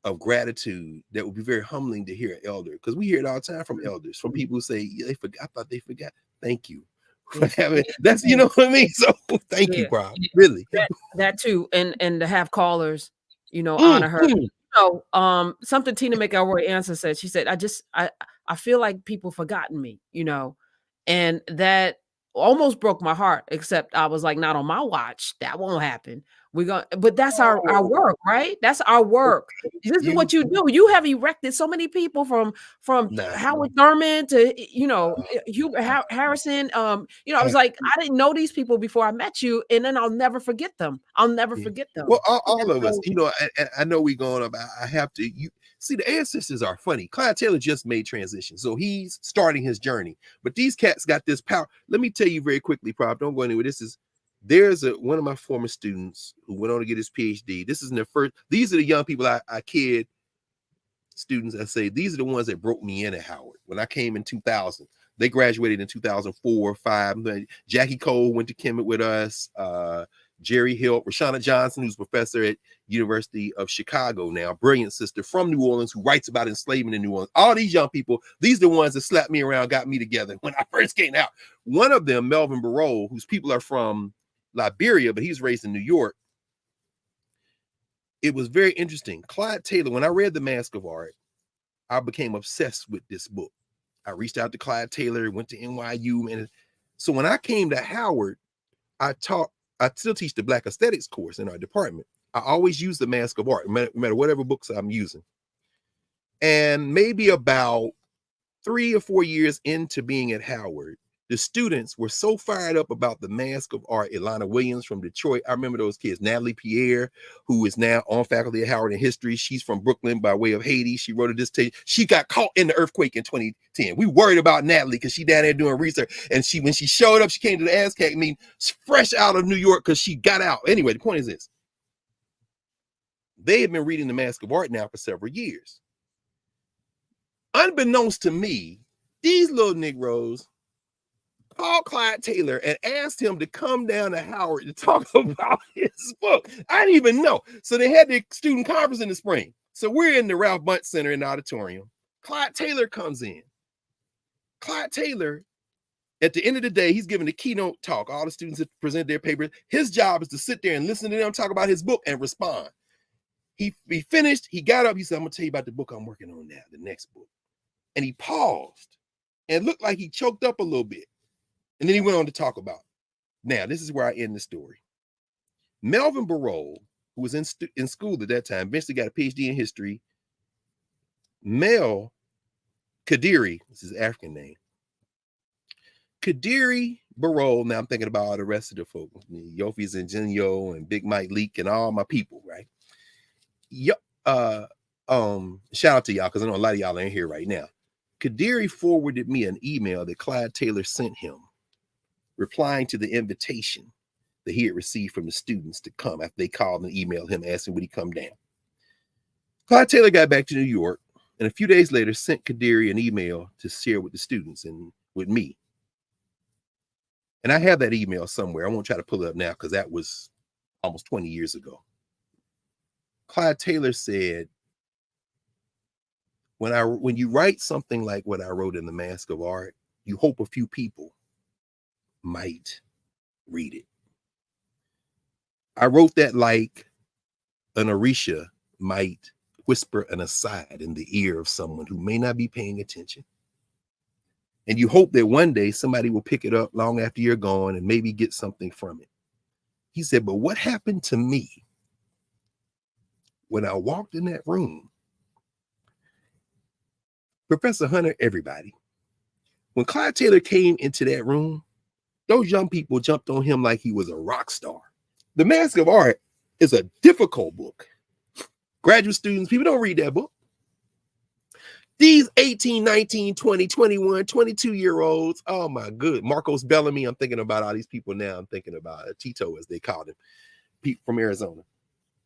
of gratitude that would be very humbling to hear an elder, because we hear it all the time from elders, from people who say, they forgot. I thought they forgot. Thank you for having that's, you know what I mean? So thank you, Prof. Really. That too. And to have callers, honor her. Something Tina McElroy answer said, she said, I feel like people forgotten me, and that almost broke my heart, except I was like, not on my watch. That won't happen. But that's our work, right? That's our work. This is what you do. You have erected so many people from Howard Thurman to Hubert Harrison. I was like, I didn't know these people before I met you, and then I'll never forget them. I'll never forget them. Well, all of us, I know we going up. I have to. See, the ancestors are funny. Clyde Taylor just made transition, so he's starting his journey. But these cats got this power. Let me tell you very quickly, Prof. Don't go anywhere. There's one of my former students who went on to get his PhD. This is in their first. These are the young people I kid students, I say, these are the ones that broke me in at Howard. When I came in 2000, they graduated in 2004, 5. Jackie Cole went to Kemet with us. Jerry Hill, Rashana Johnson, who's professor at University of Chicago now, brilliant sister from New Orleans who writes about enslavement in New Orleans. All these young people, these are the ones that slapped me around, got me together when I first came out. One of them, Melvin Barrow, whose people are from Liberia, but he's raised in New York. It was very interesting. Clyde Taylor, when I read The Mask of Art, I became obsessed with this book. I reached out to Clyde Taylor, went to NYU. And so when I came to Howard, I still teach the Black Aesthetics course in our department. I always use The Mask of Art, no matter whatever books I'm using. And maybe about 3 or 4 years into being at Howard, the students were so fired up about The Mask of Art. Ilana Williams from Detroit. I remember those kids. Natalie Pierre, who is now on faculty at Howard in history. She's from Brooklyn by way of Haiti. She wrote a dissertation. She got caught in the earthquake in 2010. We worried about Natalie because she down there doing research. And when she showed up, she came to the ASCAC meeting fresh out of New York because she got out. Anyway, the point is this. They had been reading The Mask of Art now for several years. Unbeknownst to me, these little Negroes called Clyde Taylor and asked him to come down to Howard to talk about his book. I didn't even know. So they had the student conference in the spring. So we're in the Ralph Bunche Center in the auditorium. Clyde Taylor comes in. Clyde Taylor, at the end of the day, he's giving the keynote talk. All the students that present their papers. His job is to sit there and listen to them talk about his book and respond. He finished. He got up. He said, I'm going to tell you about the book I'm working on now, the next book. And he paused and looked like he choked up a little bit. And then he went on to talk about it. Now, this is where I end the story. Melvin Barrow, who was in school at that time, eventually got a PhD in history. Mel Kadiri, this is his African name. Kadiri Barrow, now I'm thinking about all the rest of the folks, Yofi's and Genyo and Big Mike Leak and all my people, right? Shout out to y'all, because I know a lot of y'all are in here right now. Kadiri forwarded me an email that Clyde Taylor sent him, replying to the invitation that he had received from the students to come after they called and emailed him asking would he come down. Clyde Taylor got back to New York and a few days later sent Kadiri an email to share with the students and with me. And I have that email somewhere. I won't try to pull it up now because that was almost 20 years ago. Clyde Taylor said, when you write something like what I wrote in The Mask of Art, you hope a few people might read it. I wrote that like an Orisha might whisper an aside in the ear of someone who may not be paying attention. And you hope that one day somebody will pick it up long after you're gone and maybe get something from it. He said, but what happened to me when I walked in that room? Professor Hunter, everybody, when Clyde Taylor came into that room, those young people jumped on him like he was a rock star. The Mask of Art is a difficult book. Graduate students, people don't read that book. These 18, 19, 20, 21, 22-year-olds, oh my good. Marcos Bellamy, I'm thinking about all these people now. I'm thinking about Tito, as they called him, people from Arizona.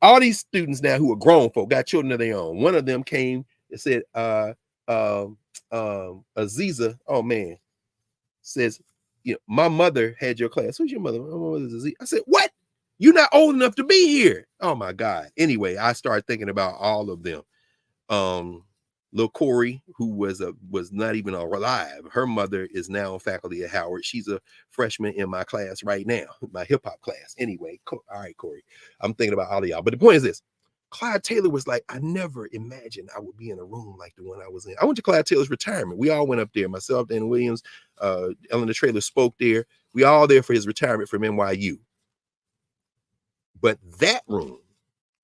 All these students now who are grown folk, got children of their own. One of them came and said, Aziza, oh man, says, you know, my mother had your class. Who's your mother? My mother's Aziza. I said, what? You're not old enough to be here. Oh my God. Anyway, I started thinking about all of them. Little Corey, who was not even alive. Her mother is now on faculty at Howard. She's a freshman in my class right now, my hip hop class. Anyway, all right, Corey. I'm thinking about all of y'all. But the point is this. Clyde Taylor was like, I never imagined I would be in a room like the one I was in. I went to Clyde Taylor's retirement. We all went up there. Myself, Dan Williams, Ellen Traylor spoke there. We all there for his retirement from NYU. But that room,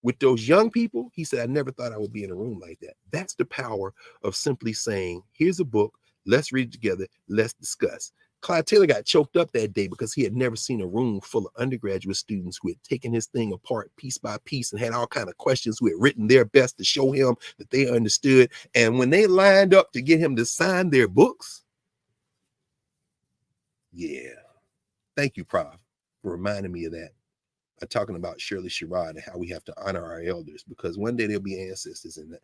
with those young people, he said, I never thought I would be in a room like that. That's the power of simply saying, here's a book, let's read it together, let's discuss. Clyde Taylor got choked up that day because he had never seen a room full of undergraduate students who had taken his thing apart piece by piece and had all kinds of questions, who had written their best to show him that they understood. And when they lined up to get him to sign their books, yeah. Thank you, Prof, for reminding me of that. Talking about Shirley Sherrod and how we have to honor our elders, because one day there'll be ancestors in that.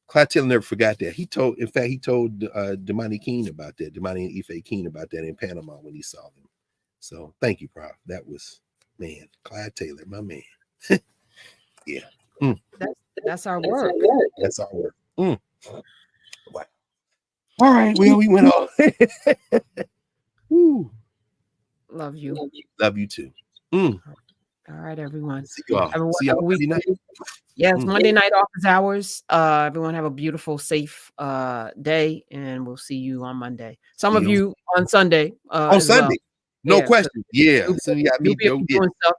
Clyde Taylor never forgot that. In fact, he told Damani Keene about that, Damani and Ife Keene about that in Panama when he saw them. So thank you, Prof. That was, man, Clyde Taylor, my man. Yeah. That's our work. That's our work. Wow. All right. Well, we went on. Love you. Love you too. All right, everyone. See y'all. See y'all Monday night. Yes, Monday night office hours. Everyone have a beautiful, safe day, and we'll see you on Monday. Some of you on Sunday. On Sunday. Well. No question. Yeah. So you got me doing stuff.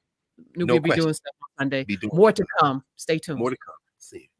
Newbie will be doing stuff on Sunday. More to come. Stay tuned. More to come. See you.